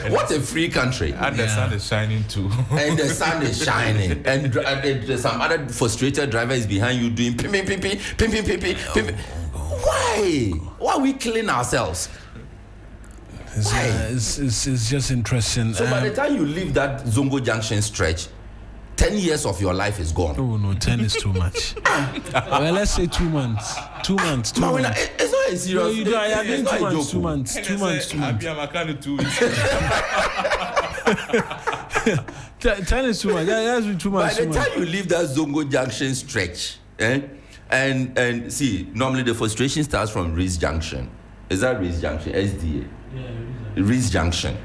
What a free country. And the sun is shining too. And the sun is shining. And some other frustrated driver is behind you doing pim. Why? Why are we killing ourselves? It's just interesting. So by the time you leave that Zongo Junction stretch, 10 years of your life is gone. Oh no, 10 is too much. Well, let's say 2 months. 2 months. Mawuena, it's not a serious. No, you do. I have been 2 months. 2 months. 2 months. 2 months. 10 is too much. That's 2 months. By the time you leave that Zongo Junction stretch, and see, normally the frustration starts from Reese Junction. Is that Reese Junction? SDA. Reese Junction.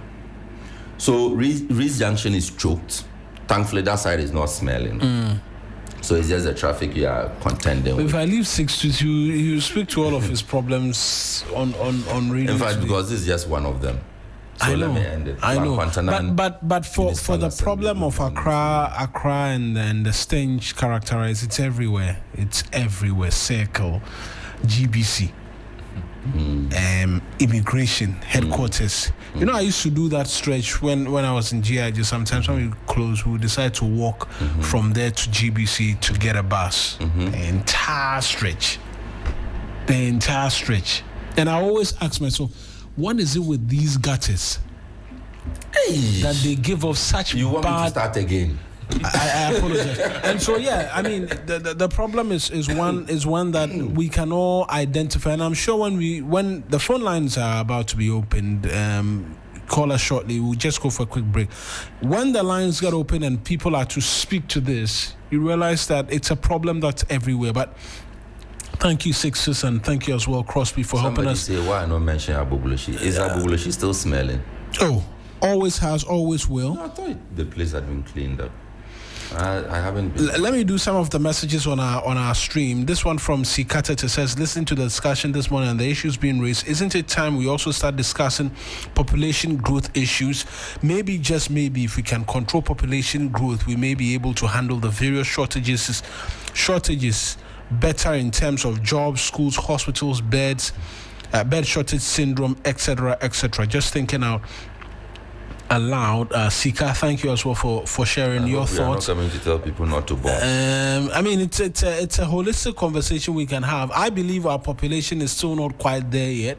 So Reese Junction is choked. Thankfully, that side is not smelling. So it's just the traffic you are contending with. If I leave Sixtus, you speak to all of his problems on radio. In fact, because this is just one of them. So I know. Let me end it. I know. But for the problem of Accra and the stench characterized, it's everywhere. It's everywhere. Circle, GBC, immigration headquarters. You know, I used to do that stretch when I was in GIG. Sometimes when we close, we would decide to walk from there to GBC to get a bus. The entire stretch. And I always ask myself, what is it with these gutters that they give off such You want me to start again? I apologize. And so I mean the problem is one that we can all identify, and I'm sure when the phone lines are about to be opened, call us shortly. We'll just go for a quick break. When the lines get open and people are to speak to this, you realize that it's a problem that's everywhere. But thank you, Sixtus, and thank you as well, Crosby, for helping us. Say, why not mention Abubulashi? Is Abubulashi still smelling? Oh, always has, always will. No, I thought the place had been cleaned up. I haven't been. Let me do some of the messages on our stream. This one from Sikatete says, listening to the discussion this morning and the issues being raised, isn't it time we also start discussing population growth issues? Maybe, just maybe, if we can control population growth, we may be able to handle the various shortages better in terms of jobs, schools, hospitals, beds, bed shortage syndrome, etc., etc. Just thinking out aloud. Sika, thank you as well for sharing your thoughts. I'm not coming to tell people not to bomb. I mean, it's a holistic conversation we can have. I believe our population is still not quite there yet.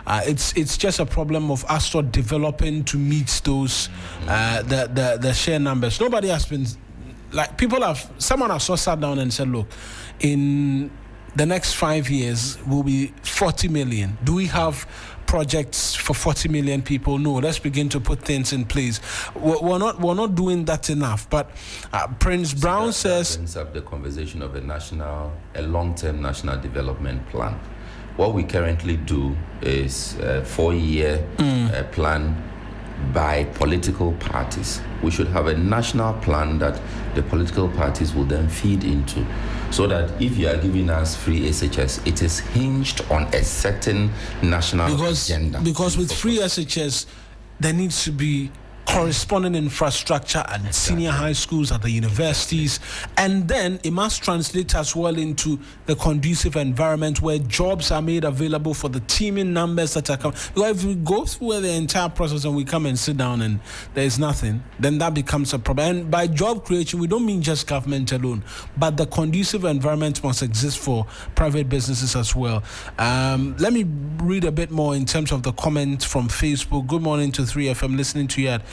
It's just a problem of us start developing to meet those the share numbers. Nobody has been someone has so sat down and said, look, in the next 5 years will be 40 million. Do we have projects for 40 million people? No. Let's begin to put things in place. We're not doing that enough. But Prince Brown says, that brings up the conversation of a long-term national development plan. What we currently do is a 4-year plan by political parties. We should have a national plan that the political parties will then feed into, so that if you are giving us free SHS, it is hinged on a certain national agenda. Because with free SHS, there needs to be corresponding infrastructure at senior high schools, at the universities, and then it must translate as well into the conducive environment where jobs are made available for the teeming numbers that are coming. Because if we go through the entire process and we come and sit down and there's nothing, then that becomes a problem. And by job creation, we don't mean just government alone, but the conducive environment must exist for private businesses as well. Let me read a bit more in terms of the comments from Facebook. Good morning to 3FM, listening to you at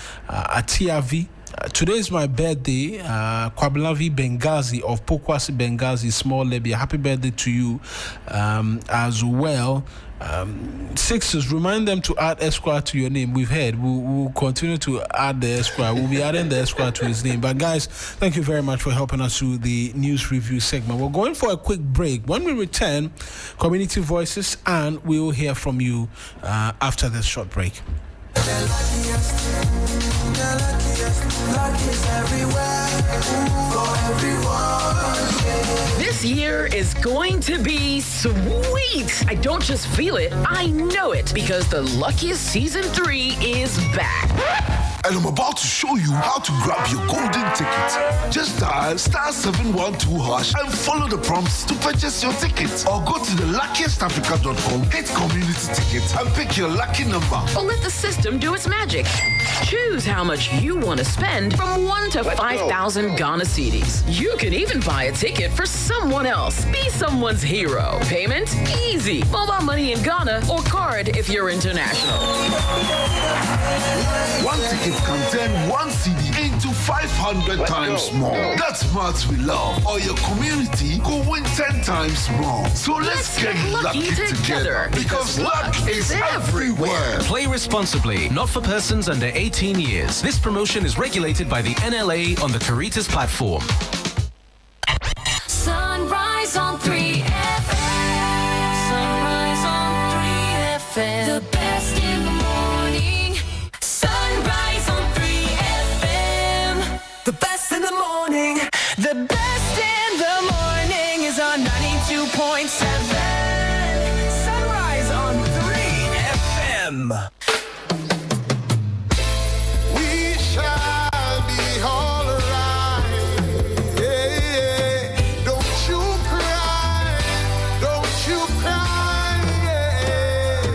TRV. Today is my birthday. Kwablavi Benghazi of Pokwasi Benghazi, Small Libya. Happy birthday to you as well. Sixtus, remind them to add Esquire to your name. We've heard. We'll continue to add the Esquire. We'll be adding the Esquire to his name. But guys, thank you very much for helping us through the news review segment. We're going for a quick break. When we return, community voices, and we will hear from you after this short break. This year is going to be sweet. I don't just feel it, I know it, because the Luckiest Season 3 is back. And I'm about to show you how to grab your golden ticket. Just dial *712# and follow the prompts to purchase your ticket. Or go to theluckiestafrica.com, hit community tickets, and pick your lucky number. Or let the system do its magic. Choose how much you want to spend from 1 to 5,000 Ghana cedis. You can even buy a ticket for someone else. Be someone's hero. Payment? Easy. Mobile money in Ghana or card if you're international. One ticket can turn 1 CD into 500 times more. That's maths we love. Or your community could win 10 times more. So let's get lucky together, because luck is everywhere. Play responsibly, not for persons under 18 years. This promotion is regulated by the NLA on the Caritas platform. Sunrise on 3FM. Sunrise on 3FM. The best in the morning. Sunrise on 3FM. The best in the morning. The best in the FM. We shall be all right. Yeah. Don't you cry. Don't you cry. Yeah.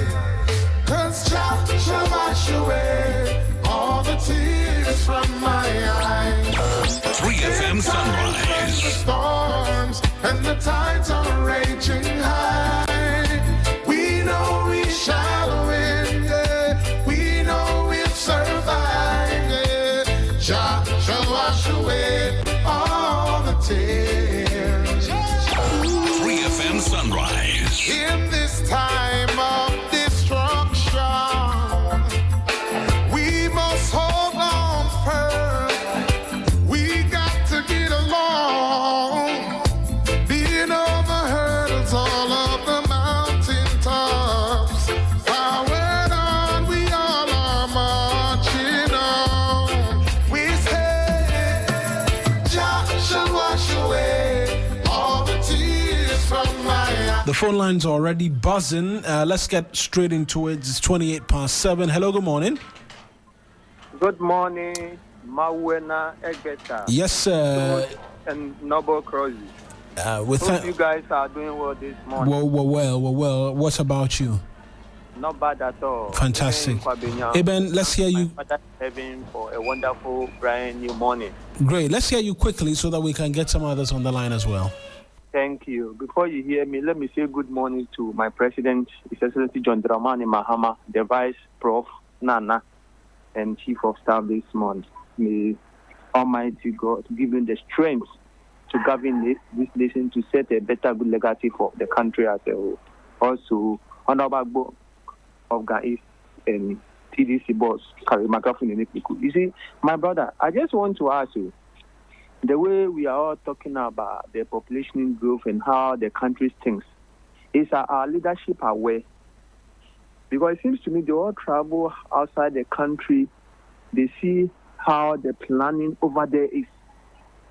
'Cause Jah shall wash away all the tears from my eyes. 3FM Sunrise. The storms and the tides are raging high. We know we shall win. Yeah. We know we'll survive. Yeah. Jah shall wash away all the tears. 3FM Sunrise. In this time of destruction, we must hold on firm. We got to get along, being over hurdles, all of the mountain tops. Forward on, we all are marching on. We say, Jah shall wash away all the tears from my eyes. The phone lines are already buzzing. Let's get straight into it. It's 7:28. Hello, good morning. Good morning, Mawuena and Sixtus. Yes, sir. And Noble Crosby. With Hope you guys are doing well this morning. well. What about you? Not bad at all. Fantastic. Eben, let's hear you. Heaven for a wonderful, brand new morning. Great. Let's hear you quickly so that we can get some others on the line as well. Thank you. Before you hear me, let me say good morning to my president, His Excellency John Dramani Mahama, the Vice Prof. Nana, and Chief of Staff this month. May Almighty God give him the strength to govern this nation to set a better good legacy for the country as a whole. Also, Honorable of Gais and TDC boss, Kari McGuffin and Epiku. You see, my brother, I just want to ask you, the way we are all talking about the population growth and how the country thinks, is our leadership aware? Because it seems to me they all travel outside the country, they see how the planning over there is.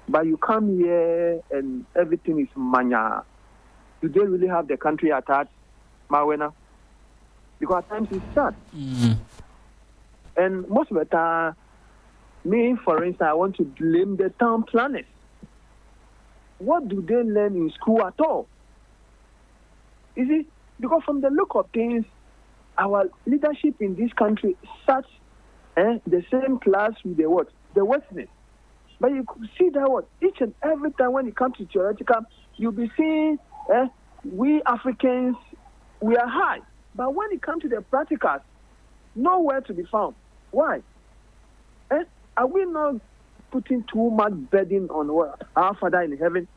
But you come here and everything is mania. Do they really have the country at heart, Mawuena? Because at times it's sad. And most of the time, me, for instance, I want to blame the town planners. What do they learn in school at all? You see, because from the look of things, our leadership in this country sat the same class with the what? The Westerners. But you could see that what? Each and every time when it comes to theoretical, you'll be seeing we Africans, we are high. But when it comes to the practicals, nowhere to be found. Why? Are we not putting too much burden on our Father in heaven?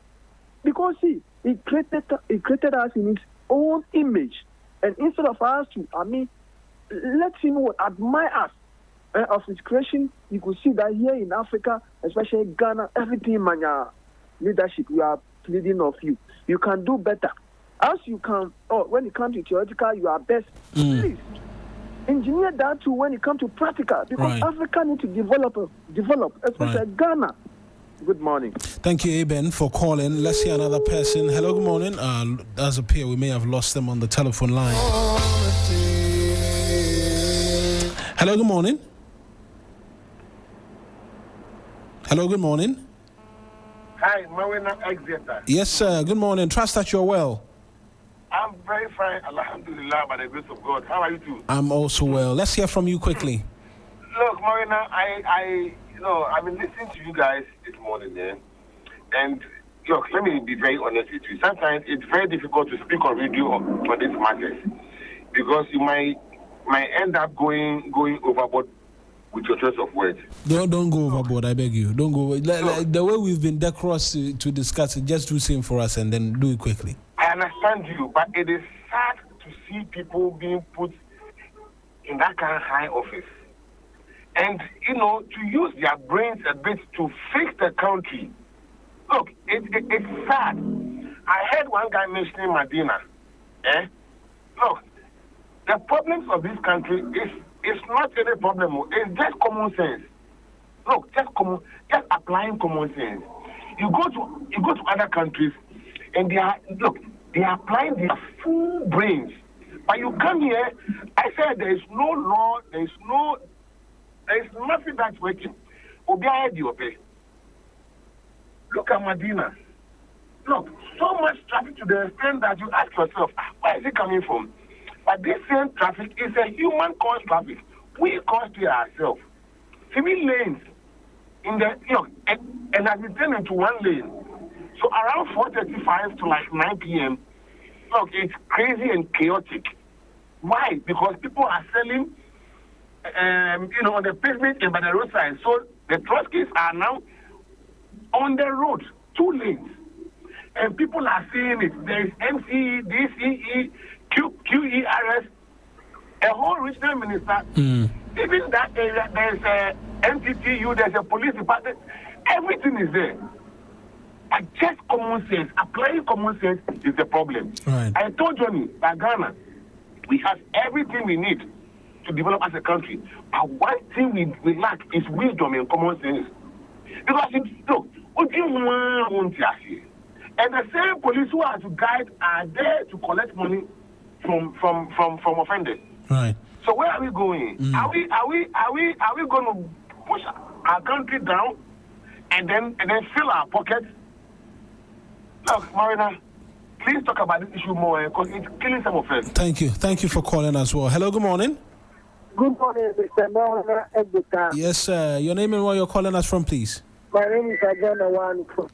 Because see, He created us in His own image. And instead of us to, let Him admire us of His creation, you could see that here in Africa, especially Ghana, everything, man, leadership, we are pleading of you. You can do better. As you can, when it comes to theoretical, you are best. Please, engineer that too when it comes to practical, because Africa needs to develop, especially Ghana. Good morning. Thank you, Eben, for calling. Let's hear another person. Hello, good morning. Does appear we may have lost them on the telephone line. Hello, good morning. Hello, good morning. Hi, Mawuena and Sixtus. Yes, sir. Good morning. Trust that you're well. I'm very fine, alhamdulillah, by the grace of God. How are you too? I'm also well. Let's hear from you quickly. Look, Mawuena, I've been listening to you guys this morning, and look, let me be very honest with you. Sometimes it's very difficult to speak on radio on these matters because you might end up going overboard with your choice of words. Don't go overboard, I beg you. Don't go. The way we've been decorous to discuss it, just do same for us and then do it quickly. I understand you, but it is sad to see people being put in that kind of high office. And, to use their brains a bit to fix the country. Look, it's sad. I heard one guy mentioning Medina. Look, the problems of this country is not any problem. It's just common sense. Look, just applying common sense. You go to other countries, and they are applying their full brains But you come here, I said there is no law, there is nothing that's working. Look at Medina. Look, so much traffic to the extent that you ask yourself, where is it coming from? But this same traffic is a human caused traffic. We caused it ourselves. 3 lanes in the and has been turned into 1 lane. So around 4:35 to like 9 p.m. Look, it's crazy and chaotic. Why? Because people are selling, on the pavement and by the roadside. So the Trotskyists are now on the road, 2 lanes. And people are seeing it. There is MCE, DCE, QERS, a whole regional minister. Even that area, there's a MTTU, there's a police department. Everything is there. But just common sense, applying common sense is the problem. Right. I told Johnny that Ghana, we have everything we need to develop as a country. But one thing we lack is wisdom and common sense. Because what do you want to see? And the same police who are to guide are there to collect money from offenders. Right. So where are we going? Are we going to push our country down and then fill our pockets? Look, Mawuena, please talk about this issue more because it's killing some of us. Thank you for calling as well. Hello, good morning. Good morning, Mr. Mawuena and Sixtus. Yes, sir. Your name and where you're calling us from, please. My name is Johnnie Hughes from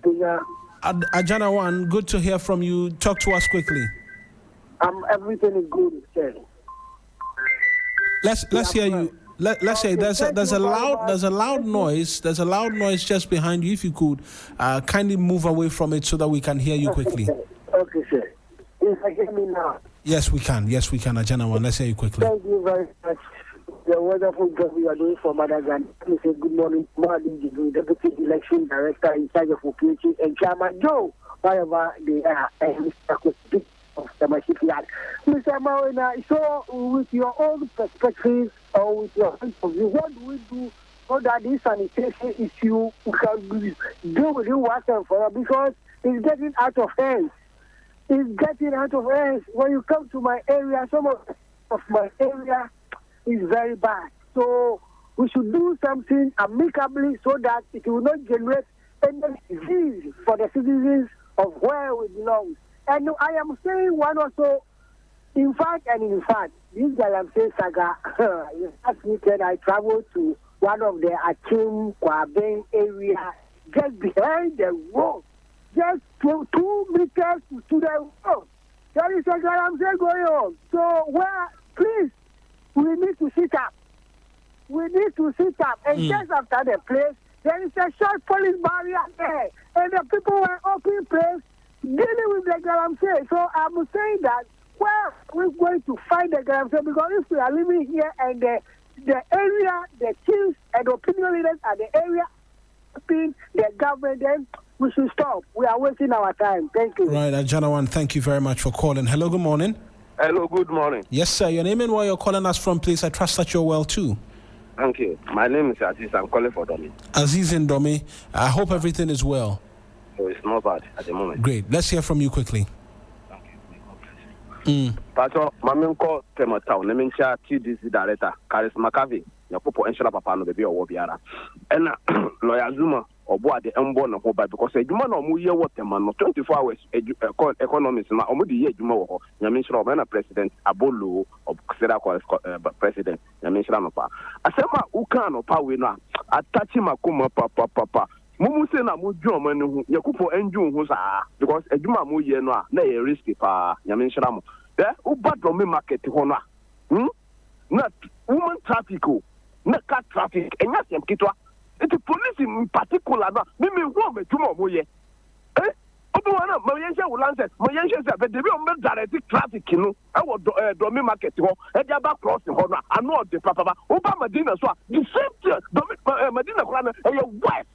Kenya. Ajana One, good to hear from you. Talk to us quickly. Everything is good, sir. Let's hear you. Let's say there's a loud noise. There's a loud noise just behind you. If you could kindly move away from it so that we can hear you quickly. Okay, sir. Yes, I hear me now. Yes, we can, Ajana One. Let's hear you quickly. Thank you very much. The wonderful job we are doing for Madagascar. We say good morning, the Deputy Election Director in charge of OPH and Chairman Joe, wherever they are, and Mr. Kostik of the shipyard. Mr. Mawuena, so with your own perspective or with your point of view, what do we do so that this sanitation issue can deal with it once and for all? Because it's getting out of hand. It's getting out of hand. When you come to my area, some of my area is very bad. So we should do something amicably so that it will not generate any disease for the citizens of where we belong. And I am saying one also, in fact, this Galamsey saga, last weekend I traveled to one of the Akim Kwaben area, just behind the road, just 2 meters to the road. There is a Galamsey going on. So please, we need to sit up. And just after the place, there is a short police barrier there. And the people were open place dealing with the Galamsey. So I'm saying that where we're going to find the Galamsey, because if we are living here and the area, the chiefs and opinion leaders at the area, the government, then we should stop. We are wasting our time. Thank you. Right, Ajana One, thank you very much for calling. Hello, good morning. Hello, good morning. Yes, sir. Your name and where you're calling us from, please. I trust that you're well, too. Thank you. My name is Aziz. I'm calling for Domi. Aziz and Domi. I hope everything is well. So it's not bad at the moment. Great. Let's hear from you quickly. Pastor, Maminko Tematown, Nemincha TDC Director, Karis Makavi, Yapopo Enshara Papa no baby or Wobiara. And Lawyer Zuma or Boa the Unborn of Mobile because a Juma no Muya Waterman, 24 hours economists, Omudi Jumo, Yamisha Mena President Abolo of Sera President Yamisha Napa. Asema Ukano Pawina, attaching Makuma Papa. Mumu say na mu dwom anu yakupo enju hu saa because adwuma mu ye no a na ye risky pa nyame nhira mo ubadro me market ho no a na woman traffic na car traffic enya sem kitwa it police in particular na me hu me dwuma mo ye obi wana ma yenhye wo lancet ma yenhye say be debi o me direct traffic no e wo do me market ho e dia ba cross ho no anu de papa oba Medina so a the same thing Medina kwana e ye west.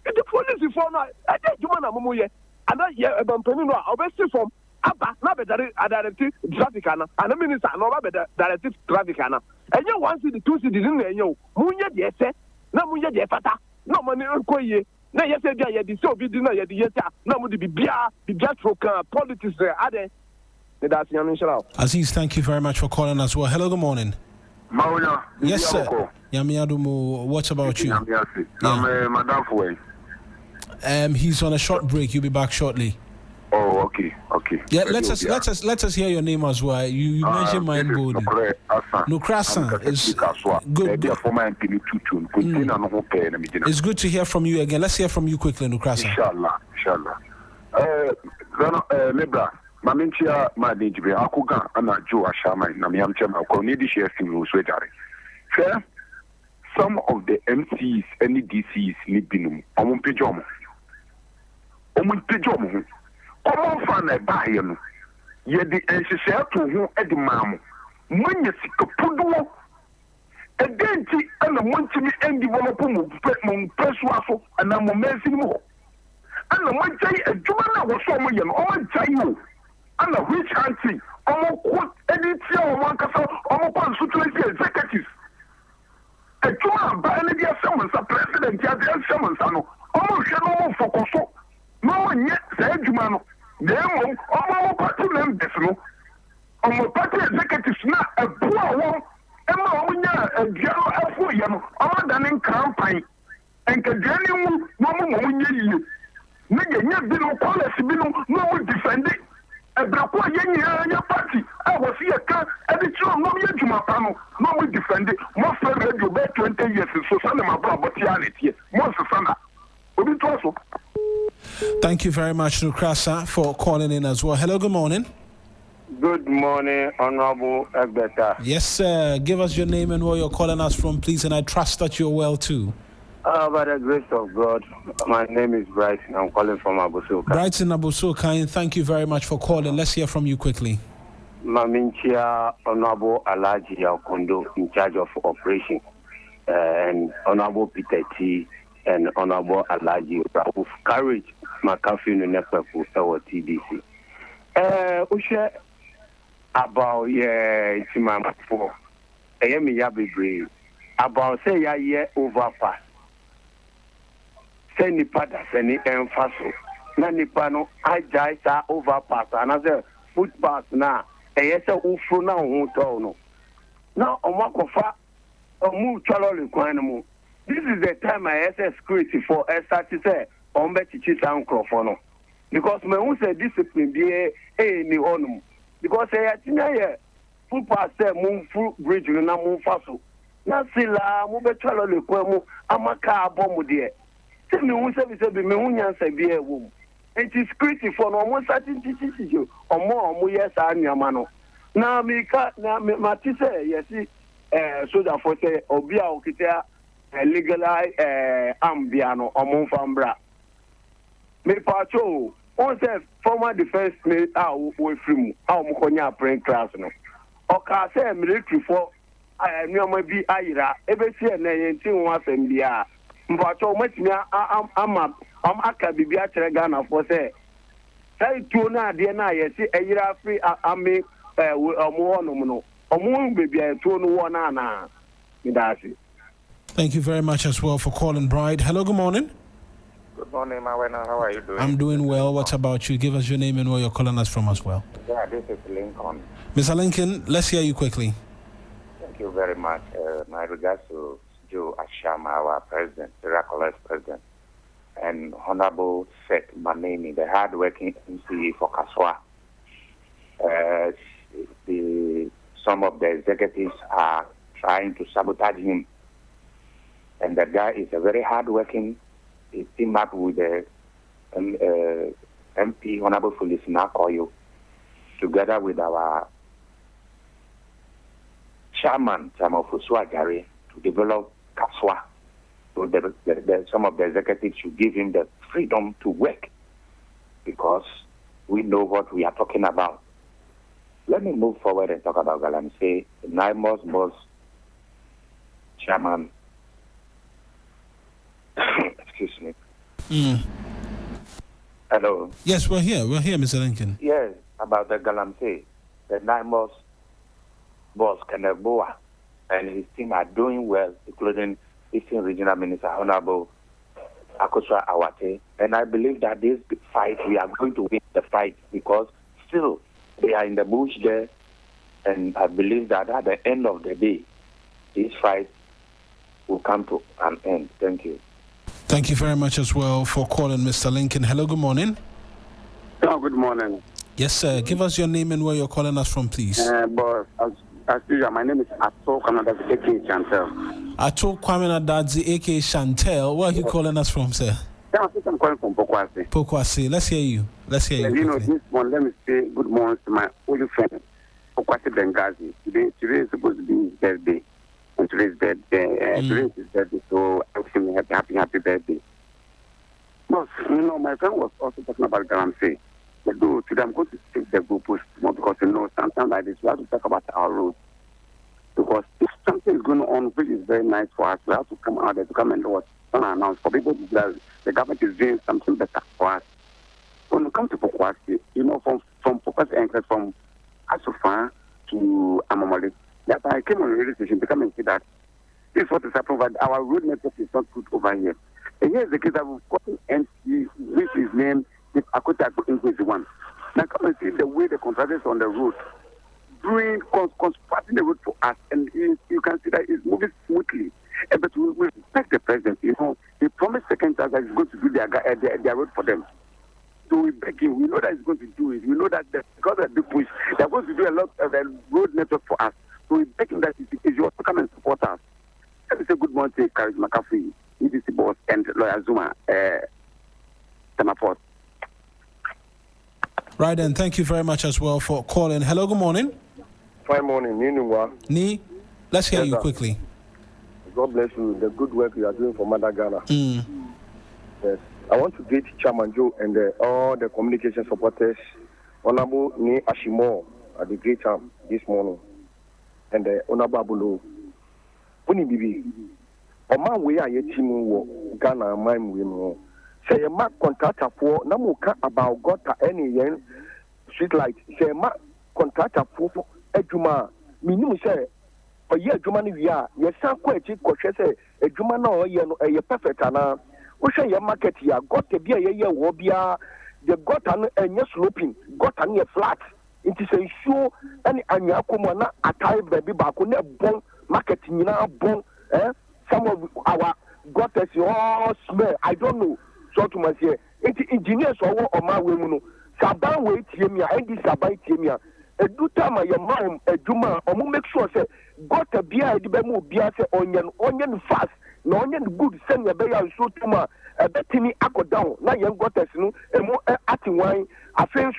The police for now, I think you want a muye, and I hear about Penino, obviously from Abba, not a directive traffic, and a minister, no directive traffic. And you want to see the 2 cities in there, you, Munya, yes, no Munya, Fata, no money, Koye, no, yes, the so be dinner, yes, no, would be beer, the just politics, are there. That's Yamin Shalao. Aziz, thank you very much for calling as well. Hello, good morning. Mawuena. Yes, sir. Yamiadumu, what about you? I'm Madam Fuwe. He's on a short break. You'll be back shortly. Oh, okay. Yeah, let us hear your name as well. You mentioned Mind Board. Nukrasan is good. It's good to hear from you again. Let's hear from you quickly, Nukrasan. Inshallah. Lebra, Mamintia, Madijbe, Akuga, and Joe Ashama, Namiam Chama, Konidi Shefting, Uswedari. Fair? Some of the MCs and the DCs need binum. Omun Pijom. Common fan a buy ye the NCCL to whom at the mam. When you see a pudu, a dainty and a monthly and developing Peswaso and a momentum more. And the one day a Jumana was so million, or Jayu, and a rich auntie, almost quote editor or one castle, almost suitable executives. A Juma by any summons a president, Jadian Summons, almost no for Koso. No one yet said Jumano. Then, all party members, no. On party executives, not a poor one, and a general F4, all done in campaign. And Cadanium, no more. Nigga, you been on policy, no one defend it. A black your party. I was here, and it's your no Jumapano, no one defend it. Most of you bet 20 years in Susana, but reality, most of Sana. Thank you very much, Nukrasa, for calling in as well. Hello, good morning. Good morning, Honorable Egbeta. Yes, sir. Give us your name and where you're calling us from, please, and I trust that you're well, too. By the grace of God, my name is Brighton. I'm calling from Abusoka. Brighton, Abusoka, and thank you very much for calling. Let's hear from you quickly. Maminchia, Honorable Alaji Kondo, in charge of operation, and Honorable Peter T. and Honorable Alaji Rauf courage McAfee no Nepaku our TDC. Ushe about Timam for Amy Yabi about say ya overpass. Say Nipada, send emphasis. Nanipano, I jaisa overpass, another footpath now. Ayesa Ufuna Hutono. Now, Omakofa, a move Charlie Quanamo. This is the time I SS security for start to say on Betty Town Crofono. Because my own say discipline be a new honum. Because I had a footpath move through bridge and now move faso. Nasila, move Charlie Quamo, Amaka bomb dear. Tell me who said be Meunian say be a womb. And it is security for no more certain teaching you or more yes and Yamano. Now, me cut now, Matisse, yes, so that for say, Obia Okita. Legalize Ambiano or Monfambra. Me pacho, on say former defense made out with from our Mokonia praying class. No, or can say military for I know my be Ira, every year, and once and be a Mpacho, much me, I'm Akabia Telegana for say. Say Tuna, dear Naya, see a year free army a more nominal. A moon baby, a 2 Anna. Midasi. Thank you very much as well for calling, Bride. Hello, good morning. Good morning, Mawuena. How are you doing? I'm doing well. What about you? Give us your name and where you're calling us from as well. Yeah, this is Lincoln. Mr. Lincoln, let's hear you quickly. Thank you very much. My regards to Joe Ashama, our president, the miraculous president, and Honorable Seth Maneni, the hard-working MC for Kaswa. Some of the executives are trying to sabotage him. And that guy is a very hard-working. He teamed up with the MP, Honorable Felice Nakoyo, together with our chairman, Chamofusua Gary, to develop Kaswa. So some of the executives should give him the freedom to work because we know what we are talking about. Let me move forward and talk about Galamsey, Naimos boss chairman. Excuse me. Hello. Yes, we're here, Mr. Lincoln. Yes, about the Galamsey, the Naimos boss Keneboa and his team are doing well, including Eastern Regional Minister Honorable Akosua Awate. And I believe that this fight, we are going to win the fight because still They are in the bush there, and I believe that at the end of the day, this fight will come to an end. Thank you. Thank you very much as well for calling, Mr. Lincoln. Hello, good morning. Oh, good morning. Yes, sir. Give us your name and where you're calling us from, please. Boss, as usual, my name is Ato Kanadazi, a.k.a. Chantel. Ato Kwamenadazi, a.k.a. Chantel. Where are you calling us from, sir? I'm calling from Pokwase. Pokwase. Let's hear you. You know, this morning, let me say good morning to my old friend, Pokwase Benghazi. Today is supposed to be his birthday. And today's birthday. Today is his birthday, so I wish him a happy birthday. But, you know, my friend was also talking about Galamsey. But today I'm going to take the group more because, you know, sometimes like this, we have to talk about our roads. Because if something is going on, which is very nice for us, we have to come out there to come and do what announce for people that the government is doing something better for us. When it comes to Pokwasi, you know, from Pokwasi and from Asufan to Amamale, that I came on the radio station to come and see that this is what is happening. Our road network is not good over here. And here's the case that we've gotten MC, which is named the Akota Increase One. Now come and see the way the contractors on the road doing constructing the road for us, and you can see that it's moving smoothly. But we respect the president. You know, he promised second chance that he's going to do their road for them. So we beg him. We know that he's going to do it. We know that because of the push, they're going to do a lot of the road network for us. So we beg him that he also come and support us. Let me say good morning to Courage McCaffrey, EDC boss, and Lawyer Zuma, Temaport. Right, and thank you very much as well for calling. Hello, good morning. Fine morning. Ni, let's hear you quickly. God bless you. The good work you are doing for Mother Ghana. Yes. I want to greet Chairman Joe and all the communication supporters, Honorable Ni Ashimo at the great time this morning, and Honorable Abulo. Puni Bibi, Oma we are yet team Ghana, my women. Say a mark contractor for Namuka about got any yen street light. Say a mark contractor for Ejuma. Minimum say. For year Jumani we are, yes, some quite say a Jumano a perfect ana. Ocean your market here got to be a year wobia, the got an yes sloping, got an a flat. It is a show any anyakumana a tie baby bakune bon marketing now bon, some of our got us all smell. I don't know. So to my say, it's engineers or my women. Saban wait here, and this Sabai Timia. A do time your mom, a Juma, or make sure say, got a beer, the Bemu beer, say onion fast, no onion good, send your bear and so tuma, a betini acco down, now young got us, no, and more at wine, a friend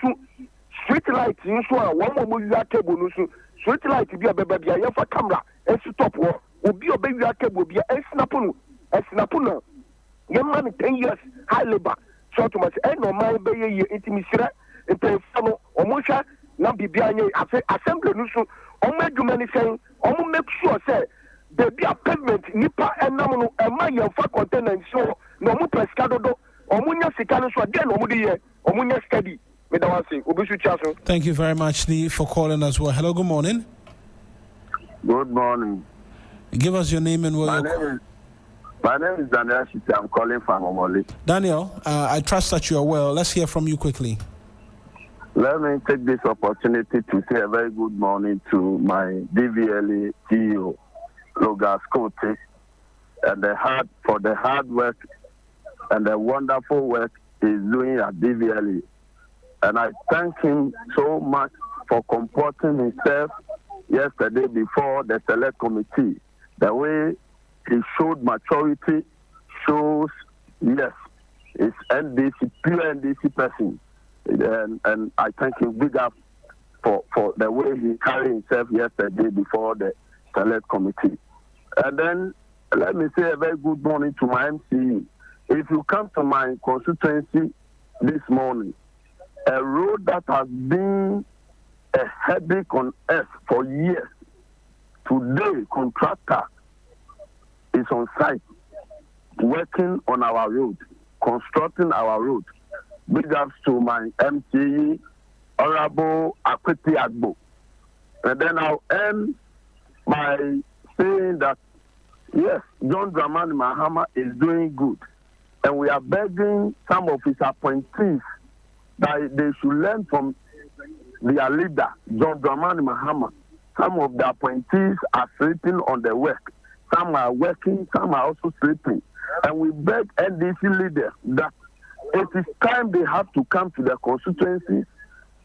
street light, you saw one more you are table, street light to be a baby, a for camera, and stop war, will be a baby, will be a snapuna. Young man 10 years, high labor, so to much, and no my baby, intimacy, and pay or Mosha. Now be behind assembly nusu omo adwuma saying omo make sure say there be a pavement nipa enam no ema ye fa container so no omo pescado do omo nya sika no so dey no omo dey here omo nya steady me da wan say obi su chia so. Thank you very much, Lee, for calling as well. Hello, good morning. Good morning. Give us your name and where my name is Daniel Shiti. I'm calling from Omole. Daniel, I trust that you are well. Let's hear from you quickly. Let me take this opportunity to say a very good morning to my DVLA CEO, Logas Kote, and the hard work and the wonderful work he's doing at DVLA. And I thank him so much for comporting himself yesterday before the select committee. The way he showed maturity shows, yes, it's NDC, pure NDC person. And I thank him big up for the way he carried himself yesterday before the select committee. And then let me say a very good morning to my MCE. If you come to my constituency this morning, a road that has been a headache on earth for years, today contractor is on site working on our road, constructing our road. Big ups to my MCE, Honorable Akweti Agbo. And then I'll end by saying that, yes, John Dramani Mahama is doing good. And we are begging some of his appointees that they should learn from their leader, John Dramani Mahama. Some of the appointees are sleeping on the work. Some are working, some are also sleeping. And we beg NDC leaders that it is time they have to come to their constituencies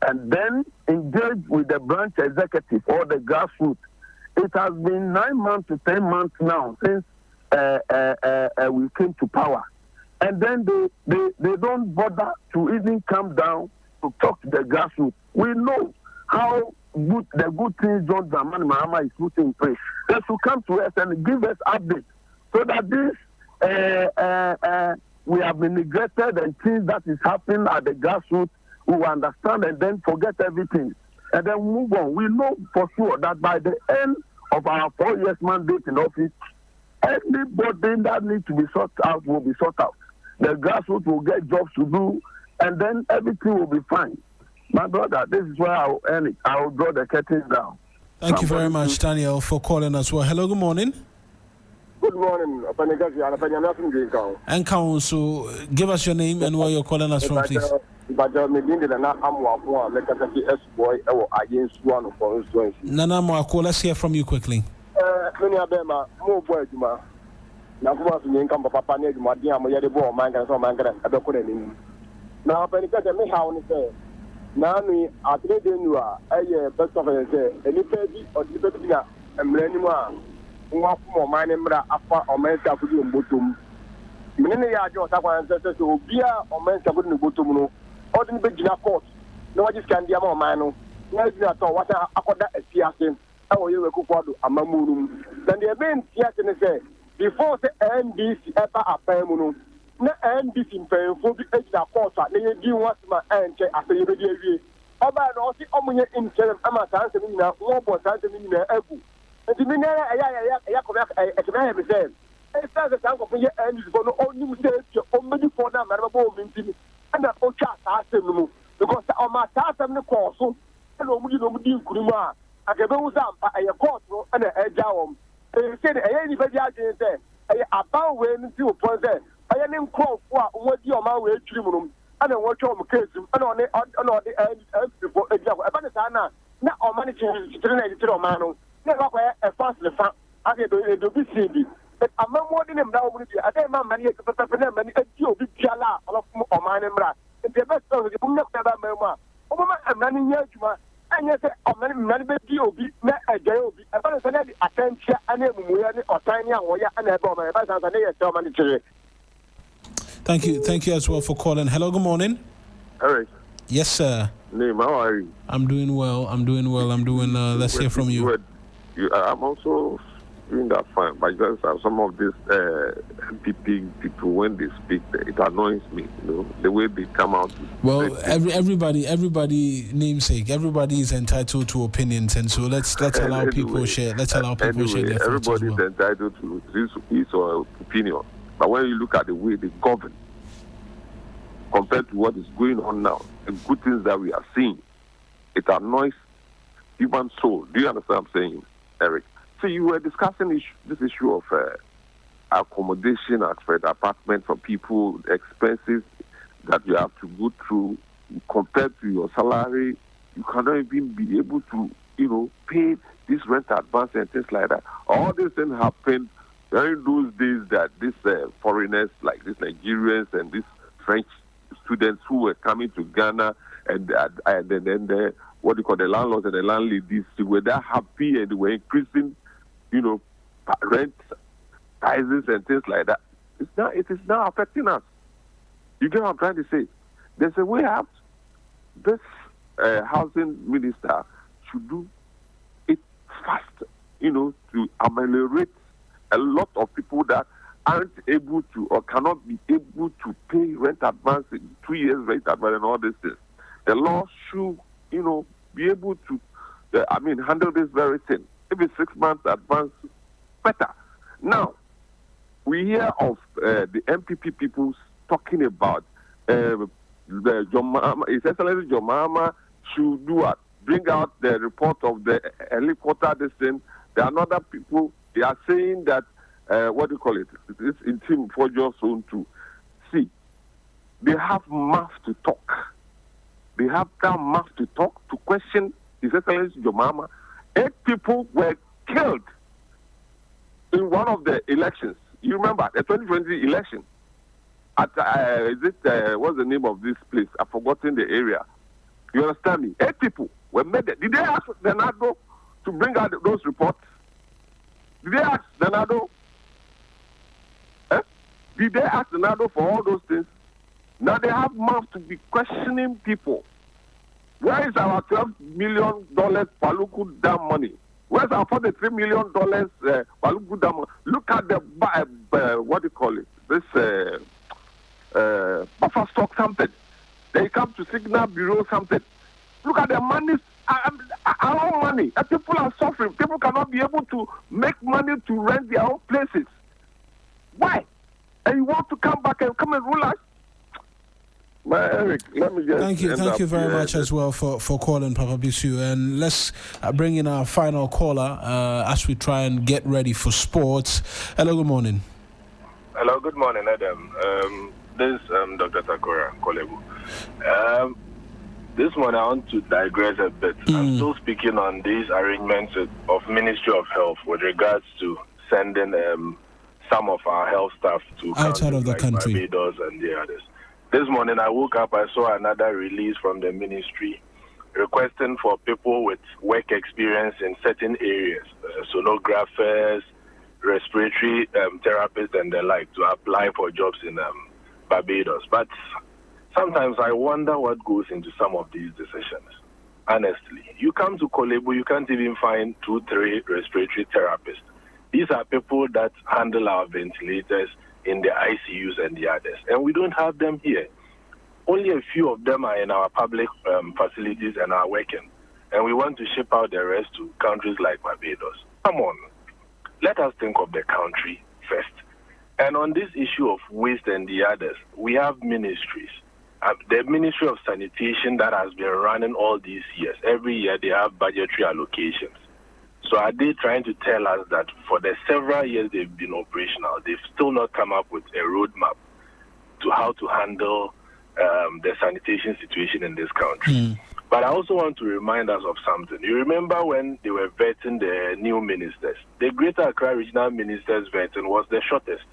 and then engage with the branch executive or the grassroots. It has been 9 months to 10 months now since we came to power. And then they don't bother to even come down to talk to the grassroots. We know how good the good things John Dramani Mahama is putting in place. They should come to us and give us updates so that this we have been neglected and things that is happening at the grassroots, we will understand and then forget everything and then move on. We know for sure that by the end of our 4 years mandate in office, everybody that needs to be sorted out will be sorted out. The grassroots will get jobs to do, and then everything will be fine. My brother, this is where I'll end it. I'll draw the curtains down. Thank you very much, Daniel, for calling us. Well, hello, good morning. Good morning. And Council, give us your name and where you're calling us from, please. Nana Mwako, let's hear from you quickly. Now, Penica, me how to say. Nani, I trade in you are a best of a say, any baby or the baby, and Renima, one more my name, Apa or Mensa could do Butum. Many are your ancestors to be or Mensa couldn't Butum, or the big court. No, I just can't be a more man. No, at all what I got that Siasin, how you will cook a mamurum. Then the event Siasin say, before the NDC ever a pamurum. Na NDC mpanyinfo bi egyina court a na yedi wasima enche aseye be die oba na osi omunye interim ama sanse mi na wo bo sanse mi na agu enti mi na ya ko ekena ya be say e sanse sanko fun ye NDC go no onim say o medi for na mara bo mi ntimi na o twa sanse mu because o ma sanse mi ko so na o mudi nkuru mu a agebe wu zampa eye court no na eja wom e say eye ni be dia je say eye aban we nti o pon say I am in Crow for what your man will treat him. I don't want your case. I don't know the before a job. Not all managing to man. Never a fast fan. I get to be CD. But I'm not more than him now. I think my money to put up in them and you be Jala or mine and bra. If the best of the book never member. Over a man years, and yes, a man be not a jail. About attention and or tiny or and a bomb. But as I say, Thank you as well for calling. Hello, good morning. Eric. Yes, sir. Name, how are you? I'm doing well. Let's hear from you. I'm also doing that fine, but just some of these people, when they speak, it annoys me, the way they come out. Well, everybody namesake, everybody is entitled to opinions, and so let's allow people share. Let's allow people share their thoughts as well. Everybody is entitled to his opinion. But when you look at the way they govern, compared to what is going on now, the good things that we are seeing, it annoys human soul. Do you understand what I'm saying, Eric? So you were discussing this issue of accommodation at the apartment for people, the expenses that you have to go through compared to your salary. You cannot even be able to, pay this rent advance and things like that. All these things happen during those days that these foreigners, like these Nigerians and these French students who were coming to Ghana and then the landlords and the landladies, they were that happy and they were increasing, rent prices and things like that. It is now affecting us. You get what I'm trying to say? There's a way out. This housing minister should do it fast, to ameliorate a lot of people that aren't able to or cannot be able to pay rent advance, 2 years rent advance and all these things. The law should, be able to, handle this very thing. Maybe 6 months advance, better. Now, we hear of the MPP people talking about His Excellency John Mahama should do what? Bring out the report of the helicopter, this thing. There are other people, they are saying that, it's in team for your zone to see. They have mouth to talk. they have that mouth to talk, to question His Excellency Jomama. 8 people were killed in one of the elections. You remember the 2020 election? At what's the name of this place? I've forgotten the area. You understand me? 8 people were murdered. Did they ask Bernardo to bring out those reports? Did they ask Bernardo? Did they ask Bernardo for all those things? Now they have mouth to be questioning people. Where is our $12 million Paluku Dam money? Where's our $43 million Paluku Dam money? Look at the, what do you call it? This buffer stock something. They come to Signal Bureau something. Look at the money, our own money. And people are suffering. People cannot be able to make money to rent their own places. Why? And you want to come back and come and rule us? Eric, let me just thank you very much as well for calling, Papa Bisu. And let's bring in our final caller as we try and get ready for sports. Hello, good morning. Hello, good morning, Adam. This is Dr. Takora Kolebu. This morning I want to digress a bit. I'm still speaking on these arrangements of Ministry of Health with regards to sending some of our health staff to outside of the country, Barbados and the others. This morning I woke up, I saw another release from the ministry requesting for people with work experience in certain areas, sonographers, respiratory therapists and the like, to apply for jobs in Barbados. But sometimes I wonder what goes into some of these decisions. Honestly, you come to Kolebu, you can't even find 2-3 respiratory therapists. These are people that handle our ventilators in the ICUs and the others, and we don't have them here. Only a few of them are in our public facilities and are working, and we want to ship out the rest to countries like Barbados. Come on, let us think of the country first. And on this issue of waste and the others, we have ministries. The Ministry of Sanitation that has been running all these years. Every year they have budgetary allocations. So are they trying to tell us that for the several years they've been operational, they've still not come up with a roadmap to how to handle the sanitation situation in this country? But I also want to remind us of something. You remember when they were vetting the new ministers? The Greater Accra Regional Ministers vetting was the shortest.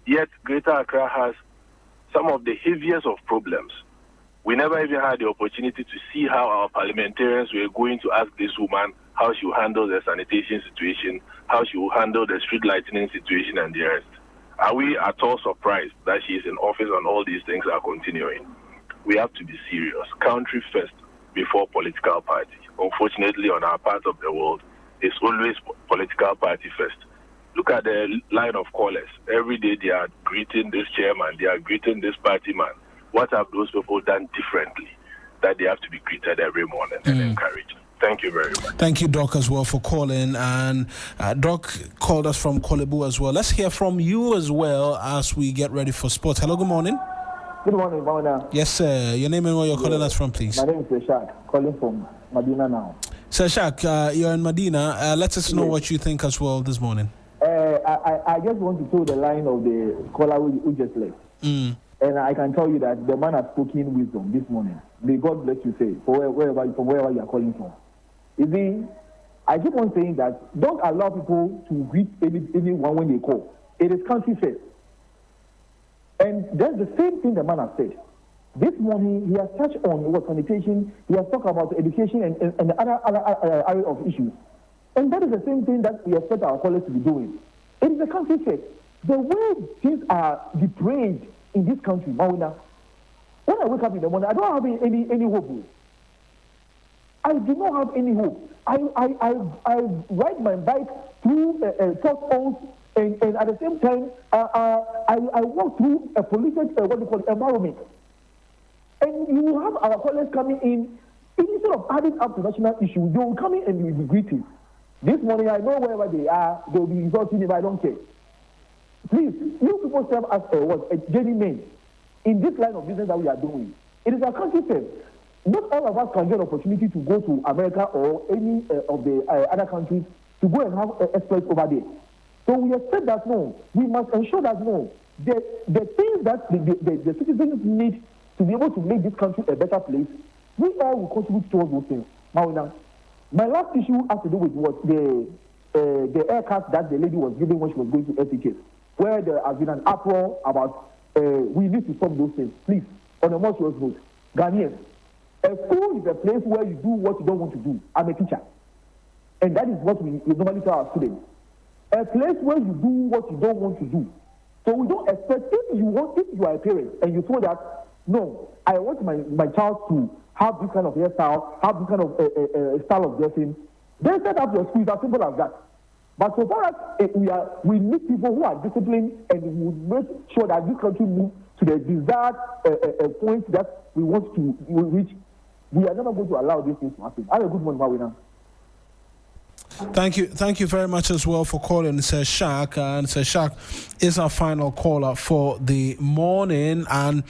Yet Greater Accra has some of the heaviest of problems. We never even had the opportunity to see how our parliamentarians were going to ask this woman how she will handle the sanitation situation, how she will handle the street lighting situation and the rest. Are we at all surprised that she is in office and all these things are continuing? We have to be serious. Country first before political party. Unfortunately, on our part of the world, it's always political party first. Look at the line of callers. Every day they are greeting this chairman, they are greeting this party man. What have those people done differently that they have to be greeted every morning and encouraged? Thank you very much. Thank you, Doc, as well, for calling. And Doc called us from Kolebu as well. Let's hear from you as well as we get ready for sports. Hello, good morning. Good morning, Mawuena. Yes, sir. Your name and where you're calling us from, please. My name is Seshak, calling from Medina now. Seshak, you're in Medina. Let us know what you think as well this morning. I just want to toe the line of the caller who just left. And I can tell you that the man has spoken wisdom this morning. May God bless you, say, from wherever you are calling from. You see, I keep on saying that don't allow people to greet anyone when they call. It is country first. And that's the same thing the man has said. This morning, he has touched on sanitation, he has talked about education and other area of issues. And that is the same thing that we expect our callers to be doing. It is the country first. The way things are depraved in this country, Mawuena, when I wake up in the morning, I don't have any hope. I do not have any hope. I ride my bike through potholes, and at the same time, I walk through a polluted, environment. And you will have our callers coming in, instead of adding up to national issues, they will come in and you will be greeted. This morning, I know wherever they are, they will be insulting if I don't care. Please, you people serve as a journeyman in this line of business that we are doing. It is our country first. Not all of us can get an opportunity to go to America or any of the other countries to go and have exploits over there. So we expect that, no, we must ensure that, no, the things that the citizens need to be able to make this country a better place, we all will contribute towards those things. Now, my last issue has to do with what the aircraft that the lady was giving when she was going to SEK, where there has been an uproar about we need to stop those things. Please, on a more serious note, Ghanaians, a school is a place where you do what you don't want to do. I'm a teacher. And that is what we normally tell our students. A place where you do what you don't want to do. So we don't expect, if you are a parent and you told that, no, I want my child to have this kind of hairstyle, have this kind of style of dressing, then set up your school. It's as simple as that. But so far as we need people who are disciplined and we make sure that this country moves to the desired point that we want to reach, we are never going to allow these things to happen. Have a good morning, Mawuena. Thank you very much as well for calling, Sir Shaq. And Sir Shaq is our final caller for the morning. And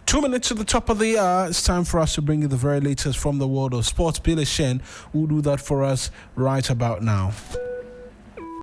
2 minutes to the top of the hour, it's time for us to bring you the very latest from the world of sports. Billy Shen will do that for us right about now.